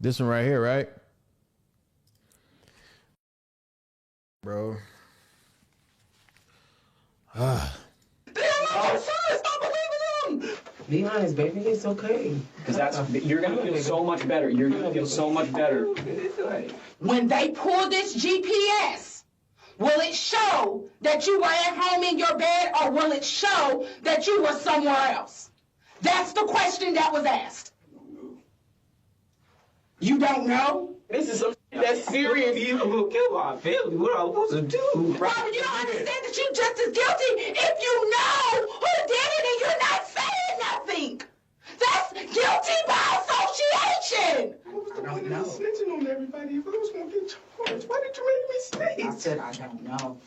This one right here, right? Bro. Be honest, baby. It's okay. Because you're gonna feel so much better. You're gonna feel so much better. When they pull this GPS, will it show that you were at home in your bed, or will it show that you were somewhere else? That's the question that was asked. You don't know? This is some shit that's serious. You gonna kill my family. What am I supposed to do? Robert, you don't understand that you're just as guilty if you know who did it and you're not saying nothing. That's guilty by association. I don't know. Snitching on everybody. If I was gonna get charged, why did you make me stay? I said I don't know.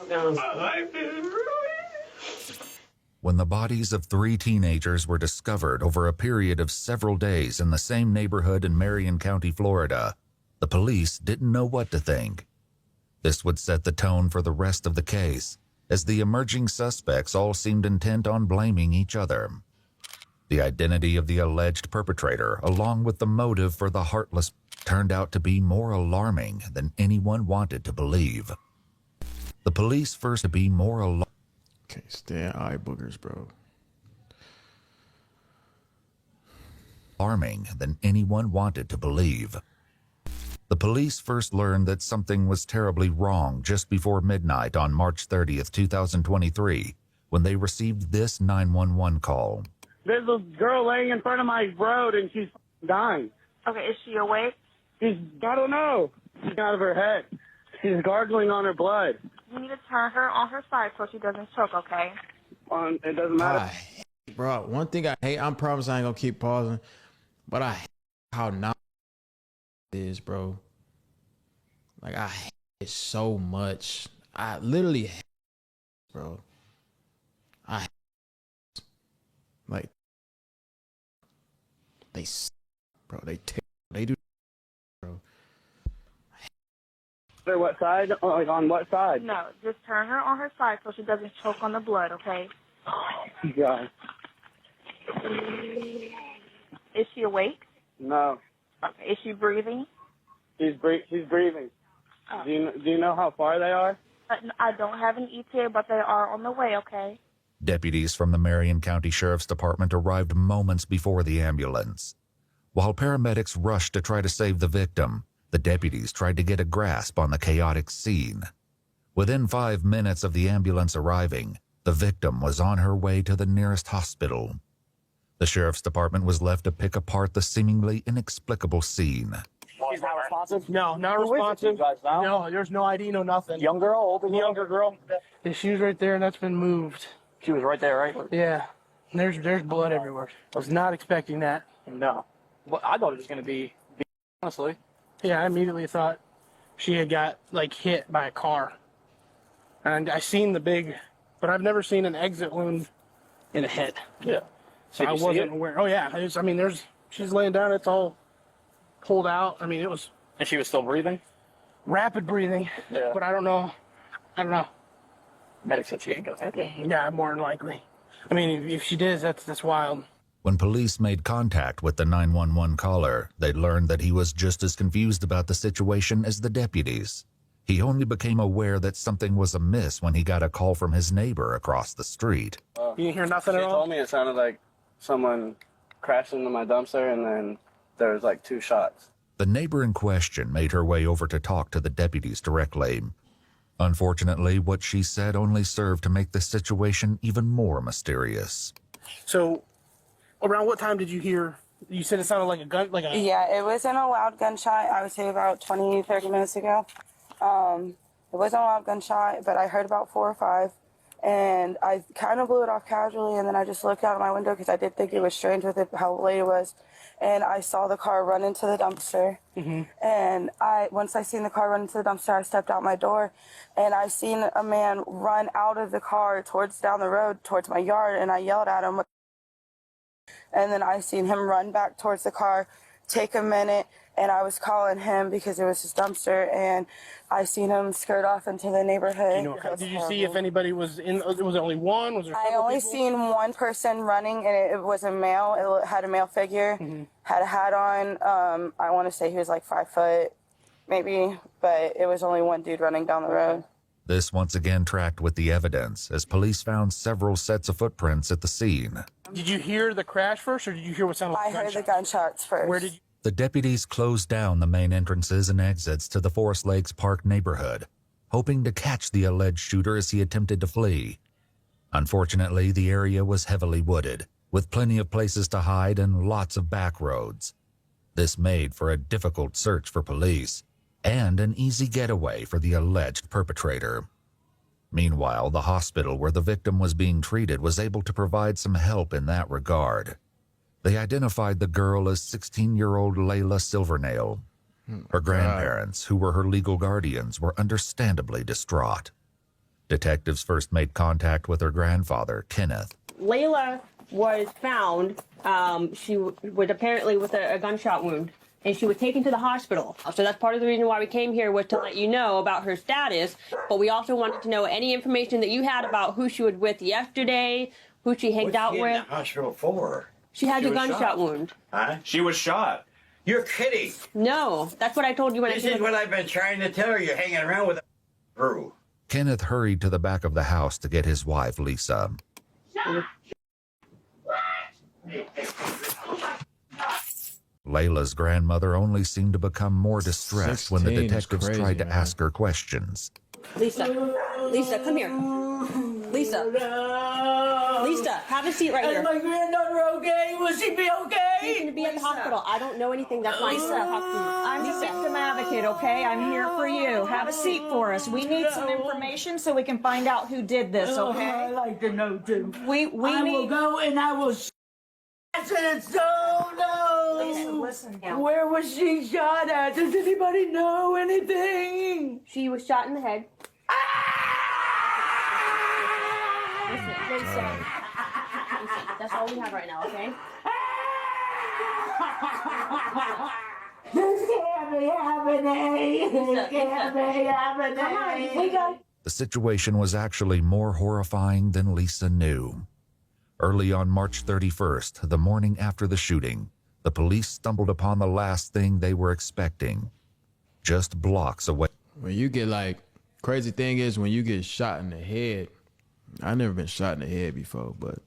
My life is ruined. When the bodies of 3 teenagers were discovered over a period of several days in the same neighborhood in Marion County, Florida, the police didn't know what to think. This would set the tone for the rest of the case, as the emerging suspects all seemed intent on blaming each other. The identity of the alleged perpetrator, along with the motive for the heartless, turned out to be more alarming than anyone wanted to believe. The police first to be more Can't stand eye boogers, bro. alarming than anyone wanted to believe. The police first learned that something was terribly wrong just before midnight on March 30th, 2023, when they received this 911 call. There's a girl laying in front of my road and she's dying. Okay, is she awake? I don't know. She's out of her head. She's gargling on her blood. You need to turn her on her side so she doesn't choke, okay? It doesn't matter. Bro, one thing I hate, I promise I ain't gonna keep pausing, but I hate how not it is, bro. Like, I hate it so much. I literally hate it, bro. I hate it. Like, they bro, they do, bro. What side? Like, on what side? No, just turn her on her side so she doesn't choke on the blood, okay? Yeah. Is she awake? No. Okay, is she breathing? She's breathing. Oh. Do you know how far they are? I don't have an ETA, but they are on the way, okay? Deputies from the Marion County Sheriff's Department arrived moments before the ambulance. While paramedics rushed to try to save the victim, the deputies tried to get a grasp on the chaotic scene. Within 5 minutes of the ambulance arriving, the victim was on her way to the nearest hospital. The Sheriff's Department was left to pick apart the seemingly inexplicable scene. She's not responsive? No, not responsive. No, there's no ID, no nothing. Young girl, older girl? Younger girl. The shoe's right there, and that's been moved. She was right there, right? Yeah. There's blood everywhere. I was not expecting that. No. Well, I thought it was going to be, honestly. Yeah, I immediately thought she had got, like, hit by a car. And I seen the big, but I've never seen an exit wound in a head. Yeah. So I wasn't aware. Oh, yeah. She's laying down. It's all pulled out. I mean, it was And she was still breathing? rapid breathing. Yeah. But I don't know. Medic said she ain't going to hit. Yeah, more than likely. I mean, if she did, that's wild. When police made contact with the 911 caller, they learned that he was just as confused about the situation as the deputies. He only became aware that something was amiss when he got a call from his neighbor across the street. You didn't hear nothing at all? She told me it sounded like someone crashed into my dumpster and then there was like 2 shots. The neighbor in question made her way over to talk to the deputies directly. Unfortunately, what she said only served to make the situation even more mysterious. So, around what time did you hear? You said it sounded like a gun, like a... Yeah, it wasn't a loud gunshot. I would say about 20, 30 minutes ago. It wasn't a loud gunshot, but I heard about 4 or 5. And I kind of blew it off casually, and then I just looked out of my window because I did think it was strange with it, how late it was. And I saw the car run into the dumpster. Mm-hmm. And once I seen the car run into the dumpster, I stepped out my door, and I seen a man run out of the car down the road towards my yard, and I yelled at him. And then I seen him run back towards the car, take a minute, and I was calling him because it was his dumpster, and I seen him skirt off into the neighborhood. Did you see if anybody was in? Was there only one? Was there? I only seen one person running, and it was a male. It had a male figure, had a hat on. I want to say he was like 5 foot, maybe, but it was only one dude running down the road. This once again tracked with the evidence as police found several sets of footprints at the scene. Did you hear the crash first, or did you hear what sounded like I heard the gunshots first. Where did you? The deputies closed down the main entrances and exits to the Forest Lakes Park neighborhood, hoping to catch the alleged shooter as he attempted to flee. Unfortunately, the area was heavily wooded, with plenty of places to hide and lots of back roads. This made for a difficult search for police and an easy getaway for the alleged perpetrator. Meanwhile, the hospital where the victim was being treated was able to provide some help in that regard. They identified the girl as 16-year-old Layla Silvernail. Her grandparents, who were her legal guardians, were understandably distraught. Detectives first made contact with her grandfather, Kenneth. Layla was found, she was apparently with a gunshot wound, and she was taken to the hospital. So that's part of the reason why we came here, was to let you know about her status, but we also wanted to know any information that you had about who she was with yesterday, who she hanged out with. What's she in the hospital for? She had a gunshot wound. Huh? She was shot. You're kidding. No, that's what I told you when This is what I've been trying to tell her. You're hanging around with a crew. Kenneth hurried to the back of the house to get his wife, Lisa. Layla's grandmother only seemed to become more distressed when the detectives tried to ask her questions. Lisa, come here. Lisa, have a seat right here. Is my granddaughter okay? Will she be okay? She's going to be at the hospital. I don't know anything. That's why I said talk to you. I'm the victim advocate, okay? I'm here for you. Have a seat for us. We need some information so we can find out who did this, okay? I'd like to know too. I will go and I will. Listen. Where was she shot at? Does anybody know anything? She was shot in the head. Listen, that's all we have right now, okay? This can't be happening. This can't be happening. Come on, we got. The situation was actually more horrifying than Lisa knew. Early on March 31st, the morning after the shooting, the police stumbled upon the last thing they were expecting. Just blocks away. When you get crazy thing is when you get shot in the head. I've never been shot in the head before, but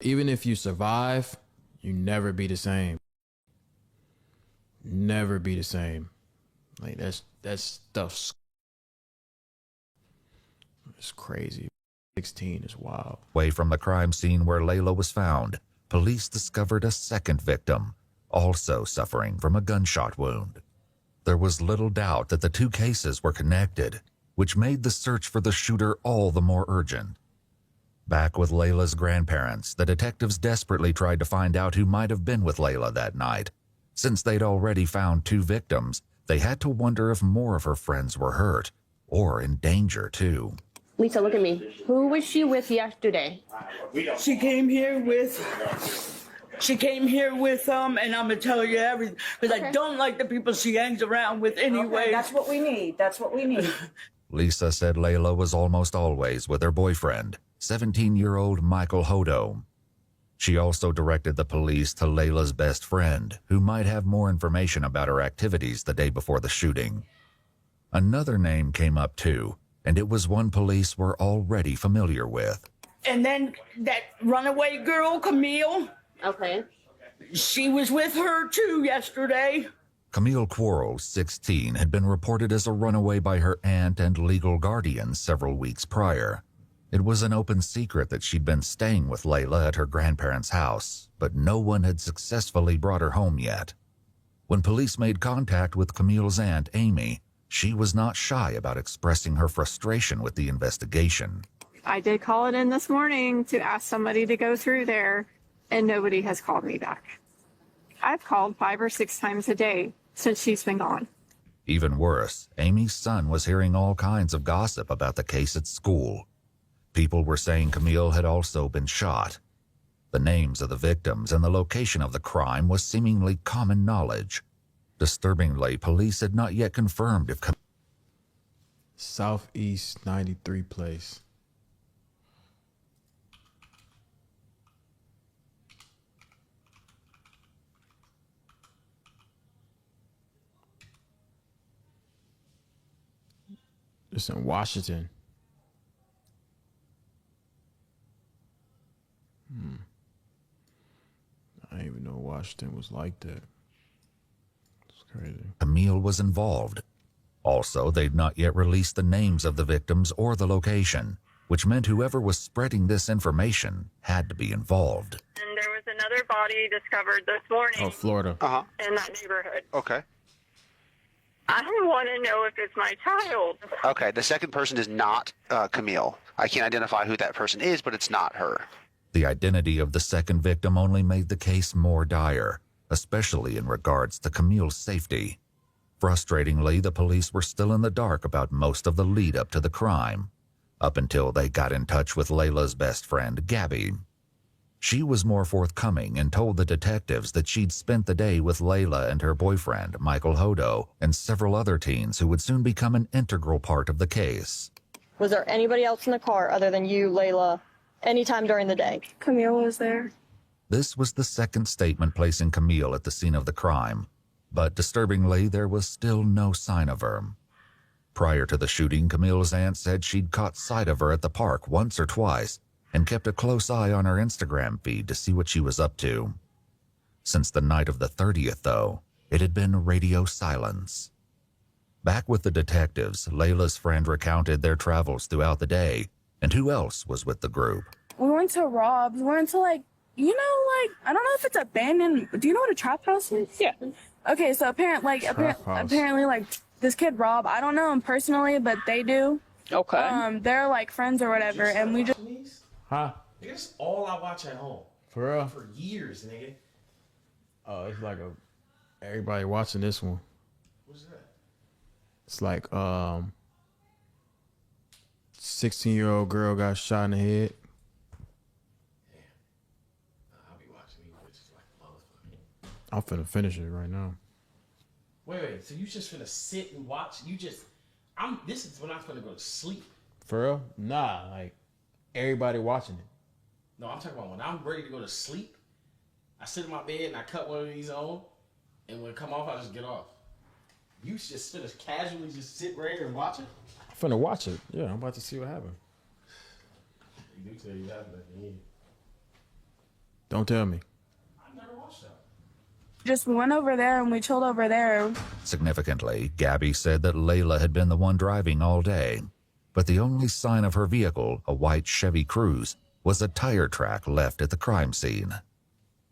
even if you survive, you never be the same. Never be the same. Like that stuff's it's crazy. 16 is wild. Away from the crime scene where Layla was found, police discovered a second victim, also suffering from a gunshot wound. There was little doubt that the two cases were connected, which made the search for the shooter all the more urgent. Back with Layla's grandparents, the detectives desperately tried to find out who might have been with Layla that night. Since they'd already found two victims, they had to wonder if more of her friends were hurt, or in danger too. Lisa, look at me. Who was she with yesterday? She came here with and I'm gonna tell you everything because I don't like the people she hangs around with anyway. Okay, that's what we need. Lisa said Layla was almost always with her boyfriend, 17-year-old Michael Hodo. She also directed the police to Layla's best friend, who might have more information about her activities the day before the shooting. Another name came up too, and it was one police were already familiar with. And then that runaway girl, Camille. Okay. She was with her too yesterday. Camille Quarles, 16, had been reported as a runaway by her aunt and legal guardian several weeks prior. It was an open secret that she'd been staying with Layla at her grandparents' house, but no one had successfully brought her home yet. When police made contact with Camille's aunt, Amy, she was not shy about expressing her frustration with the investigation. I did call it in this morning to ask somebody to go through there, and nobody has called me back. I've called 5 or 6 times a day since she's been gone. Even worse, Amy's son was hearing all kinds of gossip about the case at school. People were saying Camille had also been shot. The names of the victims and the location of the crime was seemingly common knowledge. Disturbingly, police had not yet confirmed if Southeast 93 Place. It's in Washington. I didn't even know Washington was like that. It's crazy. Camille was involved. Also, they'd not yet released the names of the victims or the location, which meant whoever was spreading this information had to be involved. And there was another body discovered this morning. Oh, Florida. In that neighborhood. Okay. I want to know if it's my child. Okay, the second person is not Camille. I can't identify who that person is, but it's not her. The identity of the second victim only made the case more dire, especially in regards to Camille's safety. Frustratingly, the police were still in the dark about most of the lead up to the crime, up until they got in touch with Layla's best friend, Gabby. She was more forthcoming and told the detectives that she'd spent the day with Layla and her boyfriend, Michael Hodo, and several other teens who would soon become an integral part of the case. Was there anybody else in the car other than you, Layla, anytime during the day? Camille was there. This was the second statement placing Camille at the scene of the crime, but disturbingly, there was still no sign of her. Prior to the shooting, Camille's aunt said she'd caught sight of her at the park once or twice and kept a close eye on her Instagram feed to see what she was up to. Since the night of the 30th, though, it had been radio silence. Back with the detectives, Layla's friend recounted their travels throughout the day and who else was with the group. We went to Rob's. We went to I don't know if it's abandoned. Do you know what a trap house is? Yeah. Okay, so apparently, this kid Rob, I don't know him personally, but they do. Okay. They're like friends or whatever, and we just. Huh? That's all I watch at home. For real? For years, nigga. Oh, it's like everybody watching this one. What's that? It's like 16-year-old girl got shot in the head. I'll be watching these bitches like a motherfucker. I'm finna finish it right now. Wait. So you just finna sit and watch? This is when I'm finna go to sleep. For real? Nah, like everybody watching it. No, I'm talking about when I'm ready to go to sleep. I sit in my bed and I cut one of these on, and when it come off, I just get off. You just finna casually just sit right here and watch it? I'm finna watch it. Yeah, I'm about to see what happened. You do tell you that at the end. Don't tell me. I never watched that. Just went over there and we chilled over there. Significantly, Gabby said that Layla had been the one driving all day, but the only sign of her vehicle, a white Chevy Cruze, was a tire track left at the crime scene.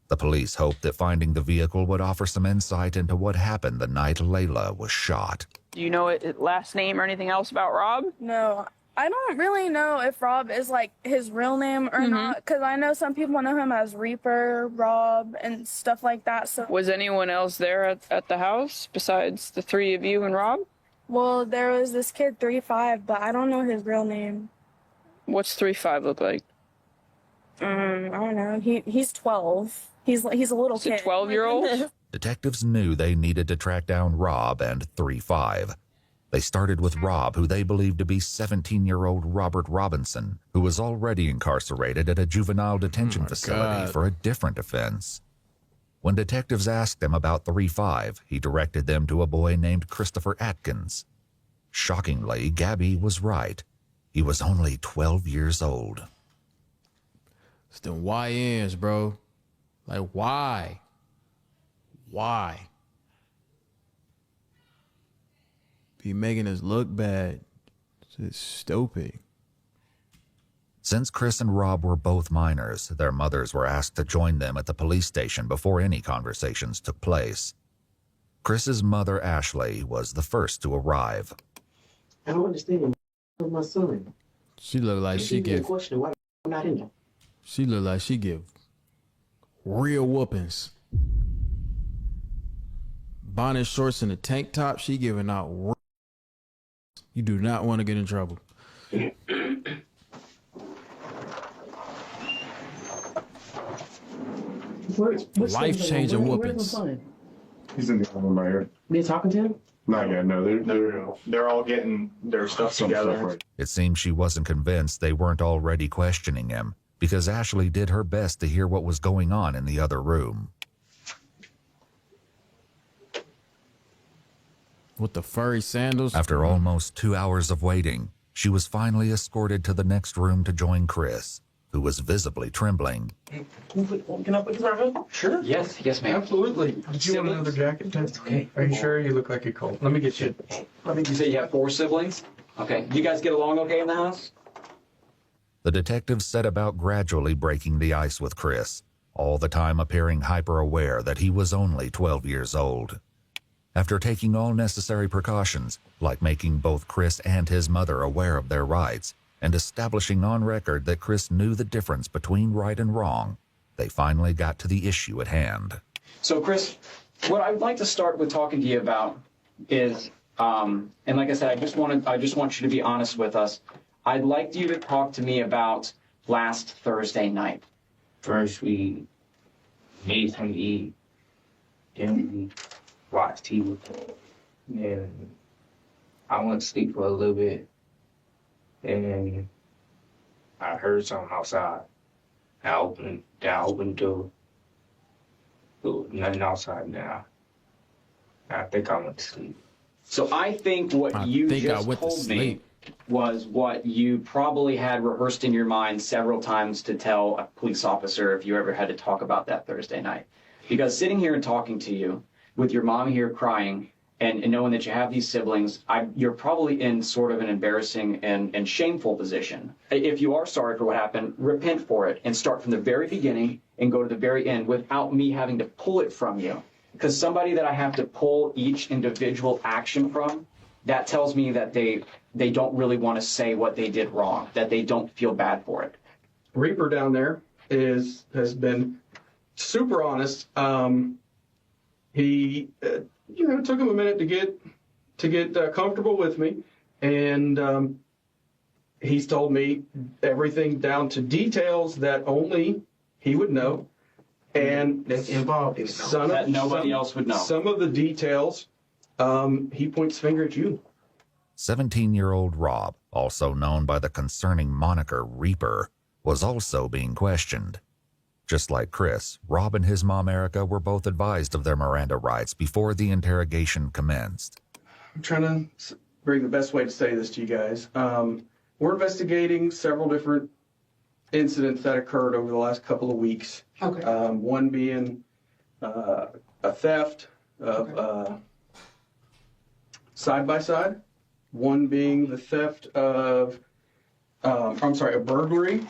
The police hoped that finding the vehicle would offer some insight into what happened the night Layla was shot. Do you know his last name or anything else about Rob? No, I don't really know if Rob is like his real name or not, because I know some people know him as Reaper, Rob, and stuff like that. So Was anyone else there at the house besides the three of you and Rob? Well, there was this kid 3-5, but I don't know his real name. What's 3-5 look like? I don't know. He's 12. He's a little kid. A 12-year-old? Detectives knew they needed to track down Rob and 3-5. They started with Rob, who they believed to be 17-year-old Robert Robinson, who was already incarcerated at a juvenile detention facility for a different offense. When detectives asked him about 3-5, he directed them to a boy named Christopher Atkins. Shockingly, Gabby was right. He was only 12 years old. It's them YNs, bro. Like, why? Why? Be making us look bad. It's stupid. Since Chris and Rob were both minors, their mothers were asked to join them at the police station before any conversations took place. Chris's mother, Ashley, was the first to arrive. I don't understand my son. She looked like she give. Question why I'm not in there. She looked like she give real whoopings. Bonnet shorts and a tank top. She giving out. You do not want to get in trouble. Life-changing whoopings. He's in the other room right here. They talking to him? Not yet. No, they're all getting their stuff together. It seems she wasn't convinced they weren't already questioning him, because Ashley did her best to hear what was going on in the other room. With the furry sandals. After almost 2 hours of waiting, she was finally escorted to the next room to join Chris, who was visibly trembling. Can I put this on? Sure. Yes, ma'am. Absolutely. Did you want another jacket? That's okay. Are you sure? You look like you're cold. Let me get you. You say you have 4 siblings? Okay. You guys get along okay in the house? The detectives set about gradually breaking the ice with Chris, all the time appearing hyper-aware that he was only 12 years old. After taking all necessary precautions, like making both Chris and his mother aware of their rights, and establishing on record that Chris knew the difference between right and wrong, they finally got to the issue at hand. So, Chris, what I'd like to start with talking to you about is, and like I said, I just want you to be honest with us. I'd like you to talk to me about last Thursday night. First, we made something to eat. Then we watched TV. Then I went to sleep for a little bit. And I heard something outside. I opened the door. There was nothing outside now. I think I went to sleep. So I think what you just told me was what you probably had rehearsed in your mind several times to tell a police officer if you ever had to talk about that Thursday night. Because sitting here and talking to you with your mom here crying and knowing that you have these siblings, you're probably in sort of an embarrassing and shameful position. If you are sorry for what happened, repent for it and start from the very beginning and go to the very end without me having to pull it from you. Because somebody that I have to pull each individual action from, that tells me that they don't really want to say what they did wrong, that they don't feel bad for it. Reaper down there has been super honest. He took him a minute to get comfortable with me, and he's told me everything down to details that only he would know, and that's involved that nobody else would know. Some of the details, he points finger at you. 17-year-old Rob, also known by the concerning moniker Reaper, was also being questioned. Just like Chris, Rob and his mom Erica were both advised of their Miranda rights before the interrogation commenced. I'm trying to bring the best way to say this to you guys. We're investigating several different incidents that occurred over the last couple of weeks. Okay. One being a theft of side-by-side. One being the theft of, a burglary.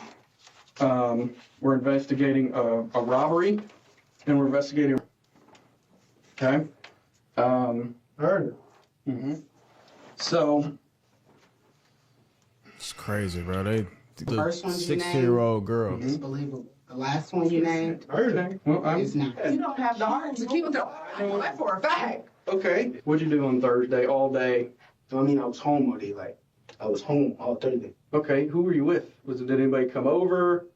We're investigating a robbery, and we're investigating. Okay. Heard. So. It's crazy, bro. The first one you named, 16-year-old girl. It's believable. The last one you named, It's not. You don't have the heart to keep it. I know that for a fact. Okay. What'd you do on Thursday all day? I mean, I was home all day. I was home all Thursday. Okay. Who were you with? Did anybody come over?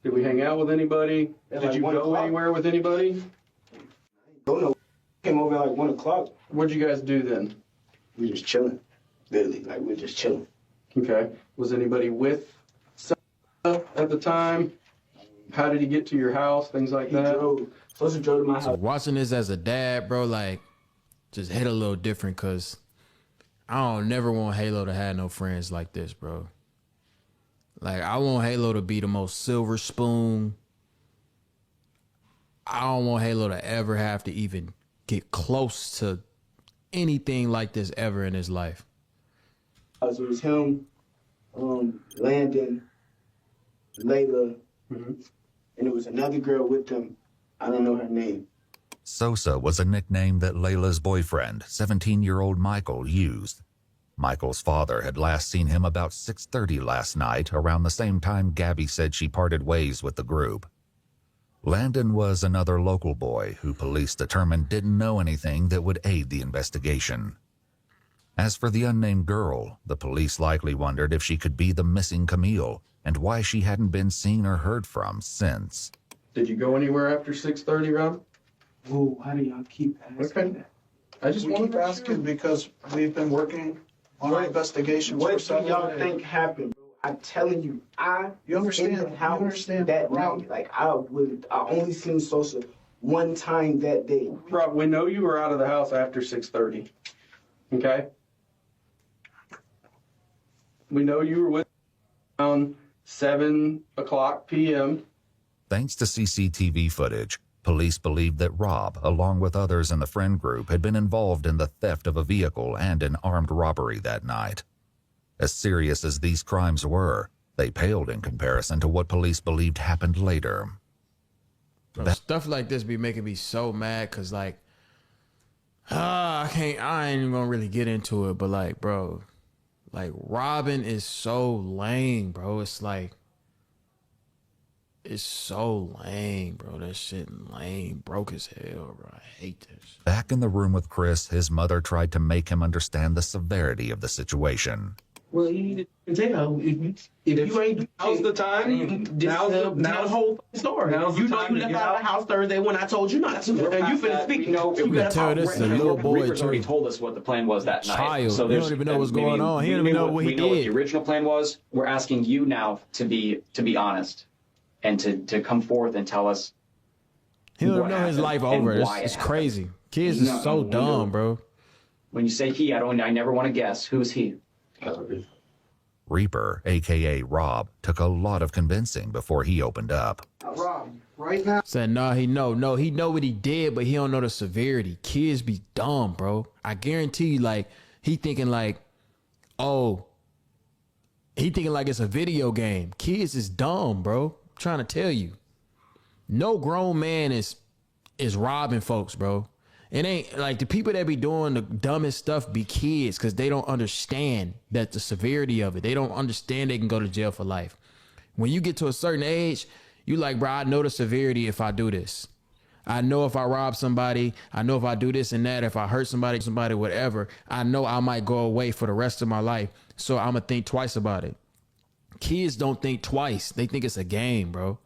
Did we hang out with anybody? Did you go anywhere with anybody? Don't know. Came over at 1 o'clock. What'd you guys do then? We just chilling. Literally, we were just chilling. Okay. Was anybody with at the time? How did he get to your house? Things like that? Drove to my house. So watching this as a dad, bro, just hit a little different because I don't never want Halo to have no friends like this, bro. I want Halo to be the most silver spoon. I don't want Halo to ever have to even get close to anything like this ever in his life. It was him, Landon, Layla, and there was another girl with them. I don't know her name. Sosa was a nickname that Layla's boyfriend, 17-year-old Michael, used. Michael's father had last seen him about 6:30 last night, around the same time Gabby said she parted ways with the group. Landon was another local boy who police determined didn't know anything that would aid the investigation. As for the unnamed girl, the police likely wondered if she could be the missing Camille and why she hadn't been seen or heard from since. Did you go anywhere after 6:30, Rob? Whoa, why do y'all keep asking that? I just We want keep to asking because we've been working on our investigations for What do several y'all days. think happened, bro? I'm telling you, You understand? in the house You understand, that Rob? night. Like I only seen Sosa one time that day. Rob, we know you were out of the house after 6:30. Okay? We know you were with around 7 o'clock p.m. Thanks to CCTV footage, police believed that Rob, along with others in the friend group, had been involved in the theft of a vehicle and an armed robbery that night. As serious as these crimes were, they paled in comparison to what police believed happened later. Bro, stuff like this be making me so mad because, like, I ain't even gonna really get into it, but, like, bro, like, robbing is so lame, bro. It's like, it's so lame, bro. That shit lame, broke as hell, bro. I hate this. Back in the room with Chris, his mother tried to make him understand the severity of the situation. Well, you need to take out. If you ain't, now's the time. Now's the whole story. You know, you left out of the house Thursday when I told you not to, and you finna speak. You know, You can tell this is a little boy. Reaper's already told us what the plan was that night. Child. So He don't even know what's going on. He don't even know what he We know what did. the original plan was. We're asking you now to be honest and to come forth and tell us. He don't what know his happened life and over. why It's it crazy. Kids No, is so no, dumb, bro. When you say he, I never want to guess. Who's he? Reaper, a.k.a. Rob, took a lot of convincing before he opened up. Rob, right now. Said, nah, he know what he did, but he don't know the severity. Kids be dumb, bro. I guarantee you, like, he thinking like it's a video game. Kids is dumb, bro. I'm trying to tell you. No grown man is robbing folks, bro. It ain't like the people that be doing the dumbest stuff be kids because they don't understand that the severity of it. They don't understand they can go to jail for life. When you get to a certain age, you like, bro, I know the severity if I do this. I know if I rob somebody, I know if I do this and that, if I hurt somebody, whatever, I know I might go away for the rest of my life. So I'm going to think twice about it. Kids don't think twice. They think it's a game, bro.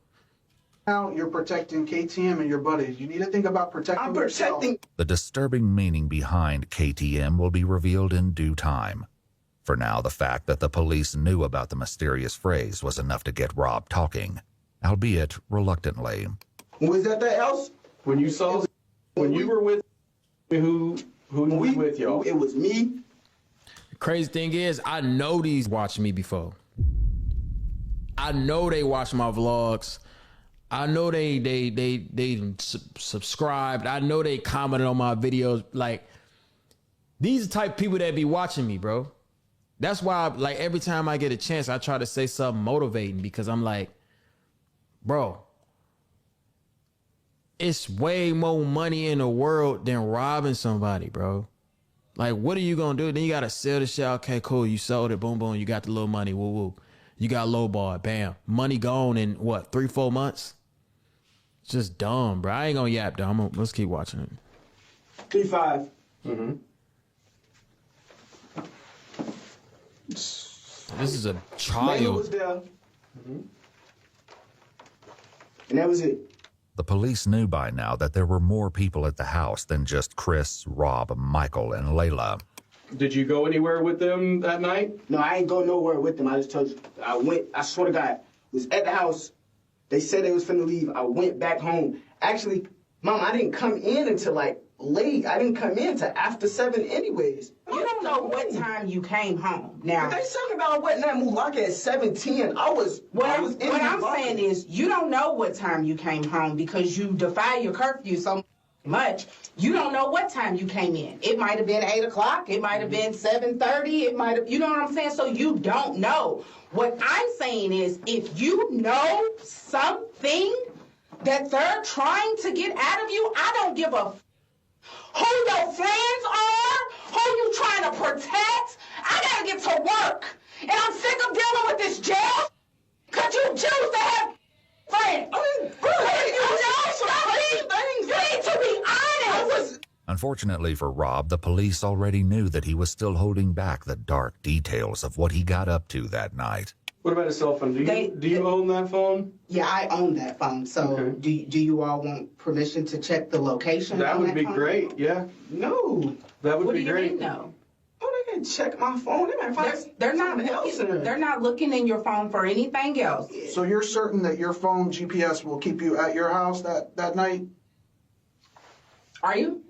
Now you're protecting KTM and your buddies. You need to think about protecting yourself. The disturbing meaning behind KTM will be revealed in due time. For now, the fact that the police knew about the mysterious phrase was enough to get Rob talking, albeit reluctantly. Was that the else? When you were with who was with y'all? It was me. The crazy thing is, I know these watched me before. I know they watch my vlogs. I know they subscribed. I know they commented on my videos. Like, these are the type of people that be watching me, bro. That's why, like, every time I get a chance, I try to say something motivating because I'm like, bro, it's way more money in the world than robbing somebody, bro. Like, what are you gonna do? Then you gotta sell the shit. Okay, cool. You sold it. Boom, boom. You got the little money. Woo, woo. You got lowball. Bam. Money gone in what? 3-4 months? It's just dumb, bro. I ain't gonna yap, though. Let's keep watching it. 3-5. Mm-hmm. This is a Layla child. was there. And that was it. The police knew by now that there were more people at the house than just Chris, Rob, Michael, and Layla. Did you go anywhere with them that night? No, I ain't go nowhere with them. I just told you. I swear to God, was at the house. They said they was finna leave. I went back home. Actually, Mom, I didn't come in until like late. I didn't come in till after 7 anyways. You don't know what time you came home. Now, They talking about what now? Mulaka at 7:10. What I'm saying is, you don't know what time you came home because you defy your curfew so much. You don't know what time you came in. It might have been 8 o'clock. It might have been 7:30. It might have, you know what I'm saying? So you don't know. What I'm saying is, if you know something that they're trying to get out of you, I don't give a who your friends are, who you trying to protect. I gotta get to work. And I'm sick of dealing with this jail. Could you choose to have friends? You need to be honest. Unfortunately for Rob, the police already knew that he was still holding back the dark details of what he got up to that night. What about a cell phone? Do you own that phone? Yeah, I own that phone. So Okay. do you all want permission to check the location? That on would be phone? great. Yeah, No. that would What be do you great. mean no? Oh, they can check my phone. They might find They're not something else in looking. there. They're not looking in your phone for anything else. So you're certain that your phone GPS will keep you at your house that night? Are you?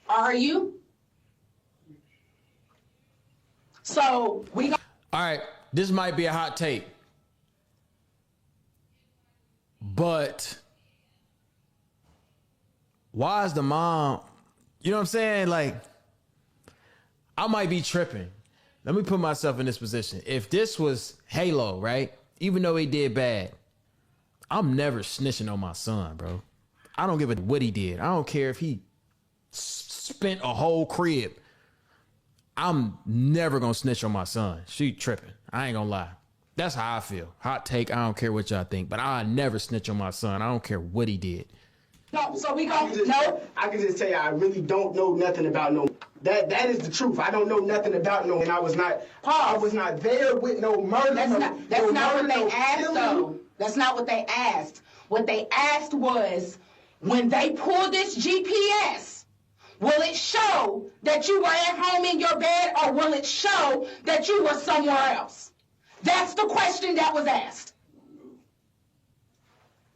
Are you? So we. All right, this might be a hot take, but why is the mom? You know what I'm saying? Like, I might be tripping. Let me put myself in this position. If this was Halo, right? Even though he did bad, I'm never snitching on my son, bro. I don't give a what he did. I don't care if he spent a whole crib. I'm never gonna snitch on my son. She tripping. I ain't gonna lie. That's how I feel. Hot take. I don't care what y'all think, but I never snitch on my son. I don't care what he did. No, so we go. No, I can just tell you, I really don't know nothing about no. That is the truth. I don't know nothing about no, and I was not there with no murder. That's no not what murder, they no asked, killing. though. That's not what they asked. What they asked was, when they pull this GPS, will it show that you were at home in your bed, or will it show that you were somewhere else? That's the question that was asked.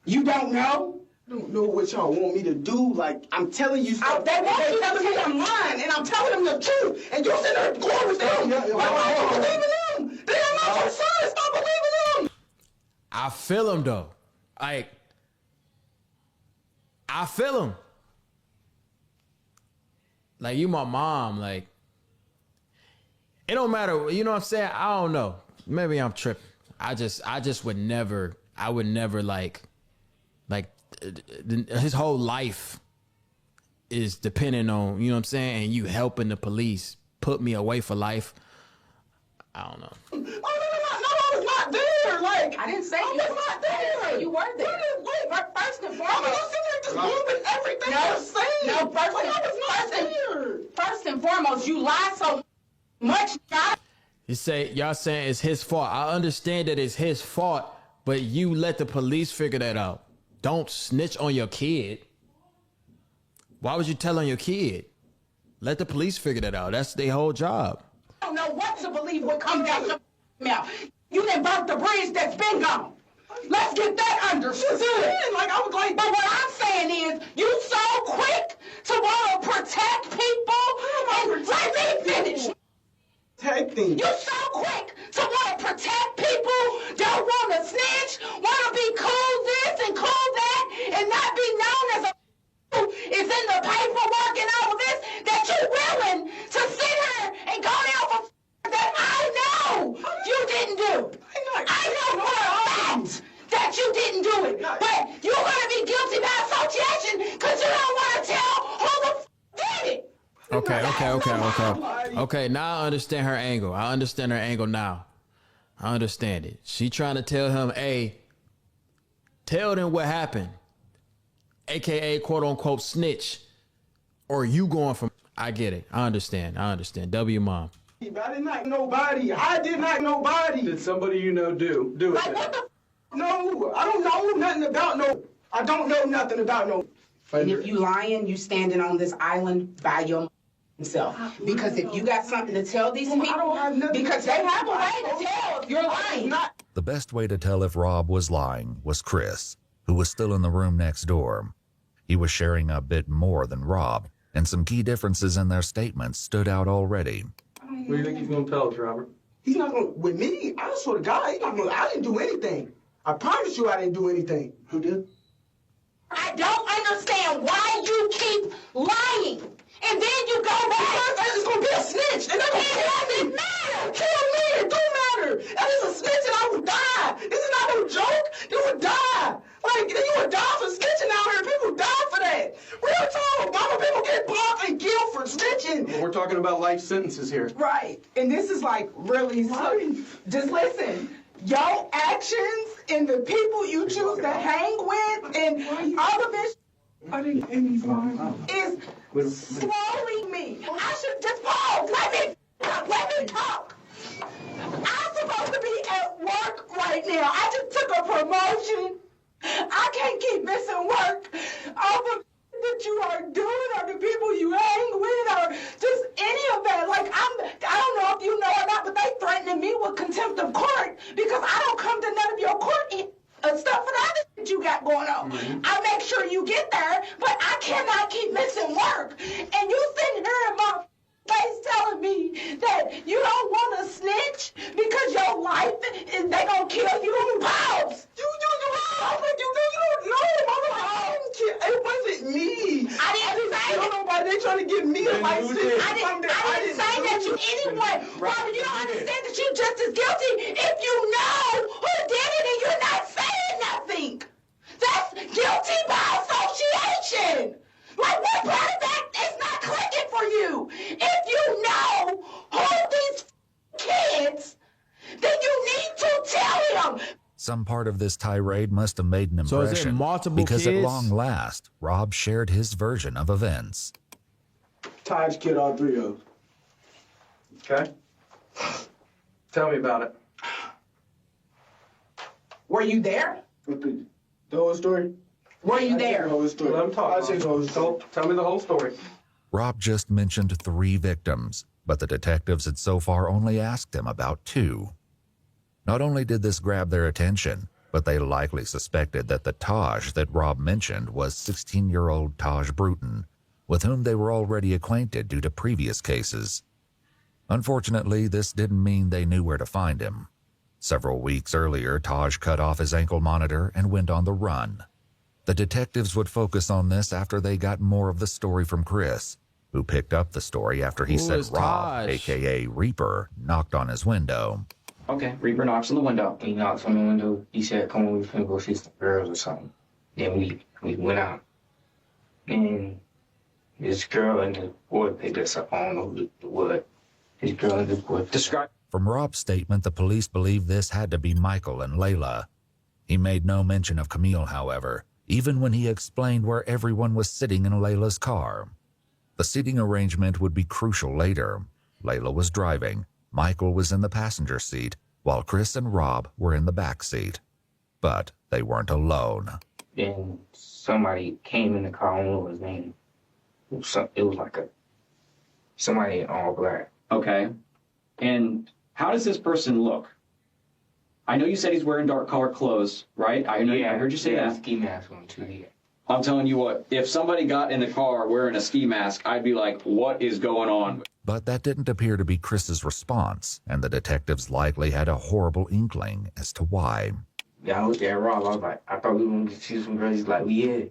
You don't know? I don't know what y'all want me to do. Like, I'm telling you stuff. They want you to telling me I'm lying, and I'm telling them the truth. And you sitting there going with them. Like, why are you believing them? They are not your son. Stop believing them. I feel him though. Like, I feel him. Like, you my mom. Like, it don't matter. You know what I'm saying? I don't know. Maybe I'm tripping. I just would never. I would never like his whole life is depending on, you know what I'm saying, and you helping the police put me away for life. I don't know. Oh, no, I was not there. Like, I didn't say I you was not there. You were there. Wait, First and I foremost. was sitting there just moving everything you're saying. No, first and foremost, you lie so much. You say, y'all saying it's his fault. I understand that it's his fault, but you let the police figure that out. Don't snitch on your kid. Why would you tell on your kid? Let the police figure that out. That's their whole job. I don't know what to believe what comes out your mouth. You done burnt the bridge that's been gone. Let's get that understood. Like, I was like, but what I'm saying is, you so quick to want to protect people. And let me finish. Protecting. You so quick to want to protect people, don't want to snitch, want to be cool this and cool that, and not be known as a is in the paperwork and all of this, that you're willing to sit here and go down for that I know you didn't do. I know for a fact that you didn't do it, but you're going to be guilty by association because you don't want to tell who the did it. Okay, now I understand her angle. I understand her angle now. I understand it. She trying to tell him, hey, tell them what happened. AKA quote unquote snitch. Or you going from, I get it. I understand. W mom. I did not nobody. Did somebody you know do it? Like, what the No, I don't know nothing about no. I don't know nothing about no. And if you lying, you standing on this island by yourself. Because if you got something to tell these people, I don't have nothing because they have a way to tell if you're lying. The best way to tell if Rob was lying was Chris, who was still in the room next door. He was sharing a bit more than Rob, and some key differences in their statements stood out already. What do you think he's going to tell us, Robert? He's not going to, with me, I swear to God, he's not going to, I didn't do anything. I promise you I didn't do anything. Who did? I don't understand why you keep lying. And then you go back. Because it's going to be a snitch. And they're going to kill me. Kill me. It don't matter. That is a snitch and I would die. This is not no joke. You would die. Like, you would die for snitching out here. People die for that. Real talk. Mama, people get blocked and killed for snitching. Well, we're talking about life sentences here. Right. And this is like really, just listen. Your actions and the people you choose to hang with and all of this is slowing me. I should just pause. Let me talk. I'm supposed to be right now. I just took a promotion. I can't keep missing work over that you are doing or the people you hang with or just any of that. Like, I don't know if you know or not, but they threatening me with contempt of court because I don't come to none of your court stuff for the other shit you got going on. I make sure you get there, but I cannot keep missing work. And you sitting here in my face telling me that you don't want to snitch because your life is they gonna kill you. Pause. You don't know. It wasn't me. I didn't say that. Nobody, they trying to give me a license. I didn't say that you anyone. Robert, you don't understand that you're just as guilty if you know who did it and you're not saying nothing. That's guilty by association. Like, what part of that is not clicking for you? If you know who these kids, then you need to tell him. Some part of this tirade must have made an So is it impression multiple because at kids? long last, Rob shared his version of events. Taj killed all three of them. Okay. Tell me about it. Were you there? The whole story? Were you there? The whole story. Let him talk. I'll say the whole story. Tell me the whole story. Rob just mentioned 3 victims, but the detectives had so far only asked him about 2. Not only did this grab their attention, but they likely suspected that the Taj that Rob mentioned was 16-year-old Taj Bruton, with whom they were already acquainted due to previous cases. Unfortunately, this didn't mean they knew where to find him. Several weeks earlier, Taj cut off his ankle monitor and went on the run. The detectives would focus on this after they got more of the story from Chris, who picked up the story after he said Rob, a.k.a. Reaper, knocked on his window. Okay, Reaper knocks on the window. He knocks on the window. He said, come on, we finna go see some girls or something. Then we went out. And this girl and the boy picked us up. I don't know what. This girl and the boy. Describe. From Rob's statement, the police believed this had to be Michael and Layla. He made no mention of Camille, however, even when he explained where everyone was sitting in Layla's car. The seating arrangement would be crucial later. Layla was driving. Michael was in the passenger seat, while Chris and Rob were in the back seat. But they weren't alone. Then somebody came in the car, I don't know what his name. It was like somebody in all black. Okay. And how does this person look? I know you said he's wearing dark colored clothes, right? I heard you say that. Ski mask on too. Yeah. I'm telling you what, if somebody got in the car wearing a ski mask, I'd be like, what is going on? But that didn't appear to be Chris's response, and the detectives likely had a horrible inkling as to why. Yeah, I looked at Rob. I was like, I thought we were going to see some girls. He's like, yeah.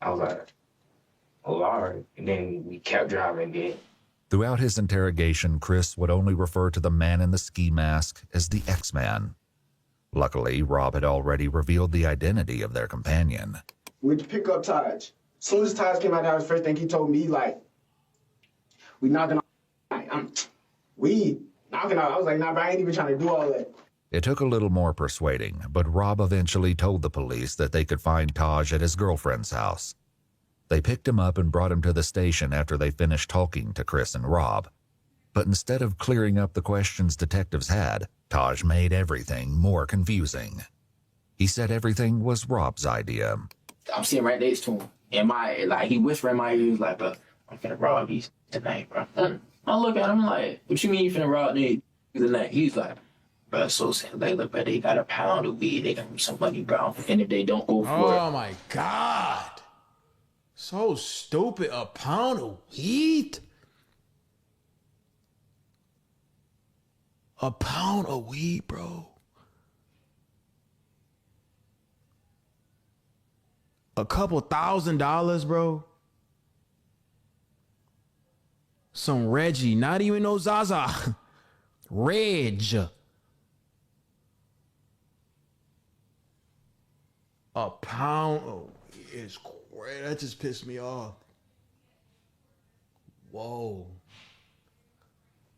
I was like, oh, all right. And then we kept driving again. Throughout his interrogation, Chris would only refer to the man in the ski mask as the X-Man. Luckily, Rob had already revealed the identity of their companion. We'd pick up Taj. As soon as Taj came out of the house, first thing he told me, like, we knocking on. We knocking out. I was like, nah, but I ain't even trying to do all that. It took a little more persuading, but Rob eventually told the police that they could find Taj at his girlfriend's house. They picked him up and brought him to the station after they finished talking to Chris and Rob. But instead of clearing up the questions detectives had, Taj made everything more confusing. He said everything was Rob's idea. I'm sitting right next to him, and he whispered in my ear, he was like, bro, I'm finna rob these tonight, bro. I look at him like, what you mean you finna rob these tonight? He's like, bro, so they look like they got a pound of weed, they got some money, bro. And if they don't go for it. Oh my God. So stupid. A pound of weed? A pound of weed, bro. A couple $1,000, bro. Some Reggie, not even no Zaza. Reg. A pound of weed is great. That just pissed me off. Whoa.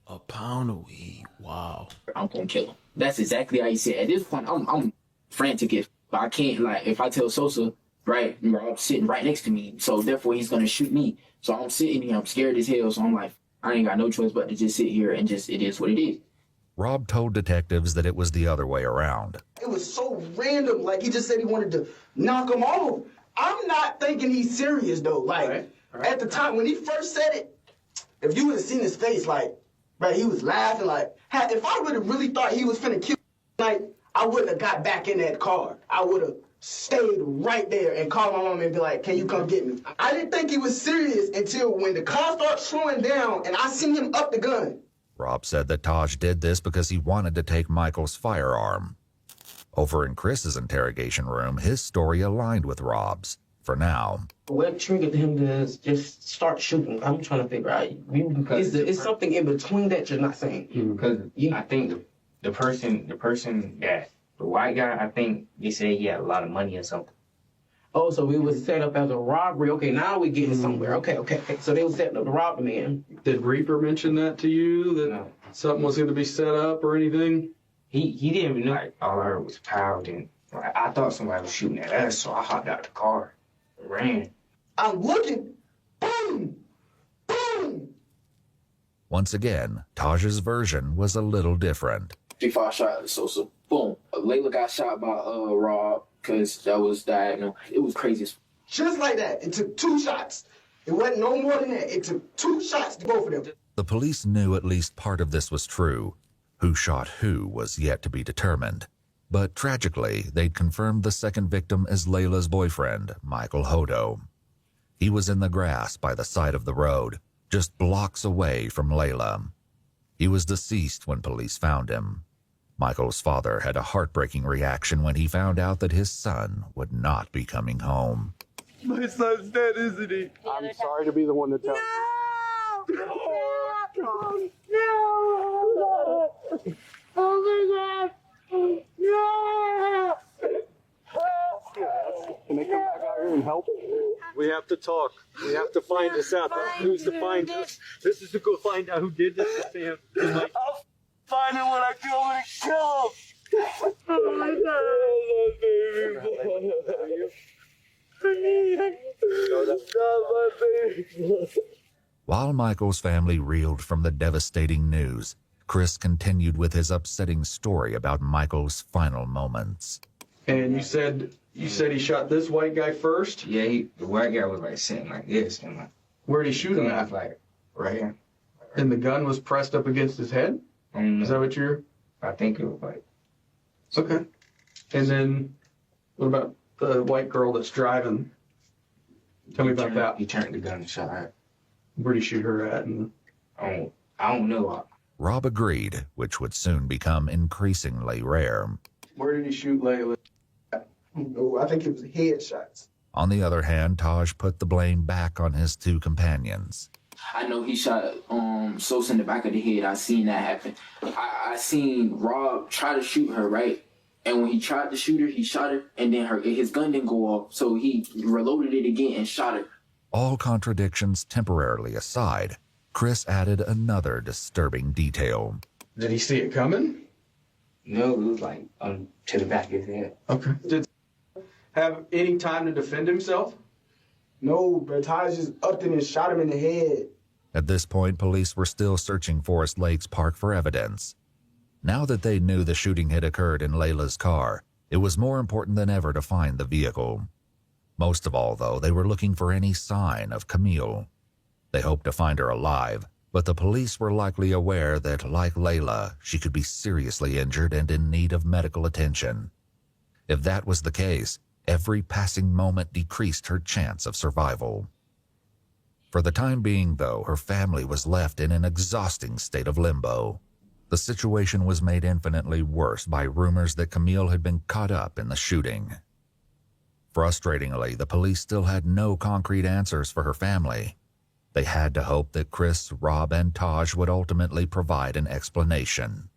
A pound of weed. Wow. I'm gonna kill him. That's exactly how he said. At this point, I'm frantic. But I can't, if I tell Sosa, right, Rob's sitting right next to me, so therefore he's gonna shoot me. So I'm sitting here, I'm scared as hell, so I'm like, I ain't got no choice but to just sit here and it is what it is. Rob told detectives that it was the other way around. It was so random. Like, he just said he wanted to knock him off. I'm not thinking he's serious, though. Like, at the time, when he first said it, if you would have seen his face, like, right, he was laughing. Like, if I would have really thought he was finna kill tonight, I wouldn't have got back in that car. I would have stayed right there and called my mom and be like, can you come get me? I didn't think he was serious until when the car started slowing down and I seen him up the gun. Rob said that Taj did this because he wanted to take Michael's firearm. Over in Chris's interrogation room, his story aligned with Rob's. For now. What triggered him to just start shooting? I'm trying to figure out. It's something in between that you're not saying. Because I think the person that the white guy, I think they said he had a lot of money or something. Oh, so it was set up as a robbery. Okay, now we're getting somewhere. Okay. So they were setting up to rob the man. Did Reaper mention that to you, that something was going to be set up or anything? He didn't even know. Like, all I heard was pow, and I thought somebody was shooting at us, so I hopped out the car and ran. I'm looking. Boom! Boom! Once again, Taj's version was a little different. 3-5 shot at Sosa. Boom. Layla got shot by Rob because that was diagonal. It was crazy. Just like that. It took 2 shots. It wasn't no more than that. It took 2 shots to both of them. The police knew at least part of this was true. Who shot who was yet to be determined. But tragically, they'd confirmed the second victim as Layla's boyfriend, Michael Hodo. He was in the grass by the side of the road, just blocks away from Layla. He was deceased when police found him. Michael's father had a heartbreaking reaction when he found out that his son would not be coming home. My son's dead, isn't he? I'm sorry to be the one to tell you. No! Oh my God! No! Can they come back out here and help? We have to talk. We have to find this out. Who's to find us? This is to go find out who did this to Sam. I'll find him when I kill him and kill him. Oh my God, baby. While Michael's family reeled from the devastating news, Chris continued with his upsetting story about Michael's final moments. And you said he shot this white guy first? Yeah, the white guy was like sitting like this. And where'd he shoot him at? Like right here. And the gun was pressed up against his head? Is that what you're? I think it was like. Okay. And then what about the white girl that's driving? Tell me about that. He turned the gun and shot her. Where'd he shoot her at? And I don't know. Rob agreed, which would soon become increasingly rare. Where did he shoot Layla? No, I think it was headshots. On the other hand, Taj put the blame back on his 2 companions. I know he shot Sosa in the back of the head. I seen that happen. I seen Rob try to shoot her, right? And when he tried to shoot her, he shot her, and then his gun didn't go off, so he reloaded it again and shot her. All contradictions temporarily aside, Chris added another disturbing detail. Did he see it coming? No, it was like to the back of his head. Okay. Did he have any time to defend himself? No, but Taj just upped it and shot him in the head. At this point, police were still searching Forest Lakes Park for evidence. Now that they knew the shooting had occurred in Layla's car, it was more important than ever to find the vehicle. Most of all, though, they were looking for any sign of Camille. They hoped to find her alive, but the police were likely aware that, like Layla, she could be seriously injured and in need of medical attention. If that was the case, every passing moment decreased her chance of survival. For the time being, though, her family was left in an exhausting state of limbo. The situation was made infinitely worse by rumors that Camille had been caught up in the shooting. Frustratingly, the police still had no concrete answers for her family. They had to hope that Chris, Rob, and Taj would ultimately provide an explanation.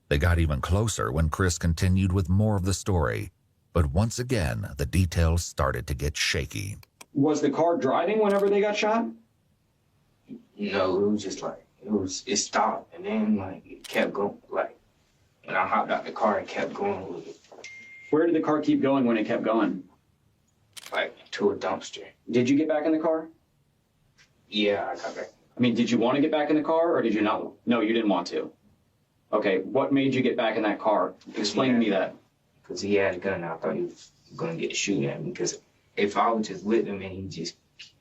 They got even closer when Chris continued with more of the story, but once again, the details started to get shaky. Was the car driving whenever they got shot? No, it was just like, it stopped, and then like it kept going, and I hopped out the car and kept going with it. Where did the car keep going when it kept going? Like to a dumpster. Did you get back in the car? Yeah, I got back. I mean, did you want to get back in the car, or did you not? No, you didn't want to. Okay, what made you get back in that car? Explain to me that. Because he had a gun. I thought he was going to get to shoot at me. Because if I was just with him and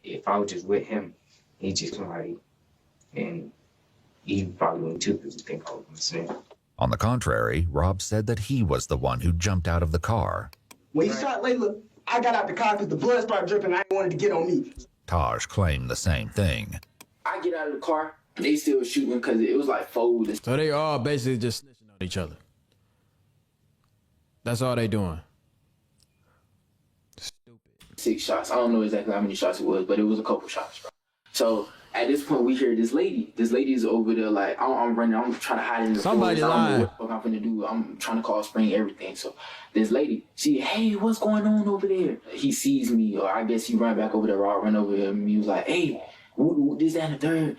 if I was just with him, he just like, and he probably wouldn't too because he think I was going to say. On the contrary, Rob said that he was the one who jumped out of the car. When he shot Layla, I got out the car because the blood started dripping. I wanted to get on me. Taj claimed the same thing. I get out of the car, they still shooting because it was like fold. So they all basically just snitching on each other. That's all they doing. 6 shots. I don't know exactly how many shots it was, but it was a couple shots, bro. So at this point, we hear this lady. This lady's over there like, I'm running. I'm trying to hide in the Somebody forest. I don't know lying. what I'm finna do. I'm trying to call Spring everything. So this lady, hey, what's going on over there? He sees me, or I guess he run back over there. Or I run over there, and he was like, hey, this, that, and the third.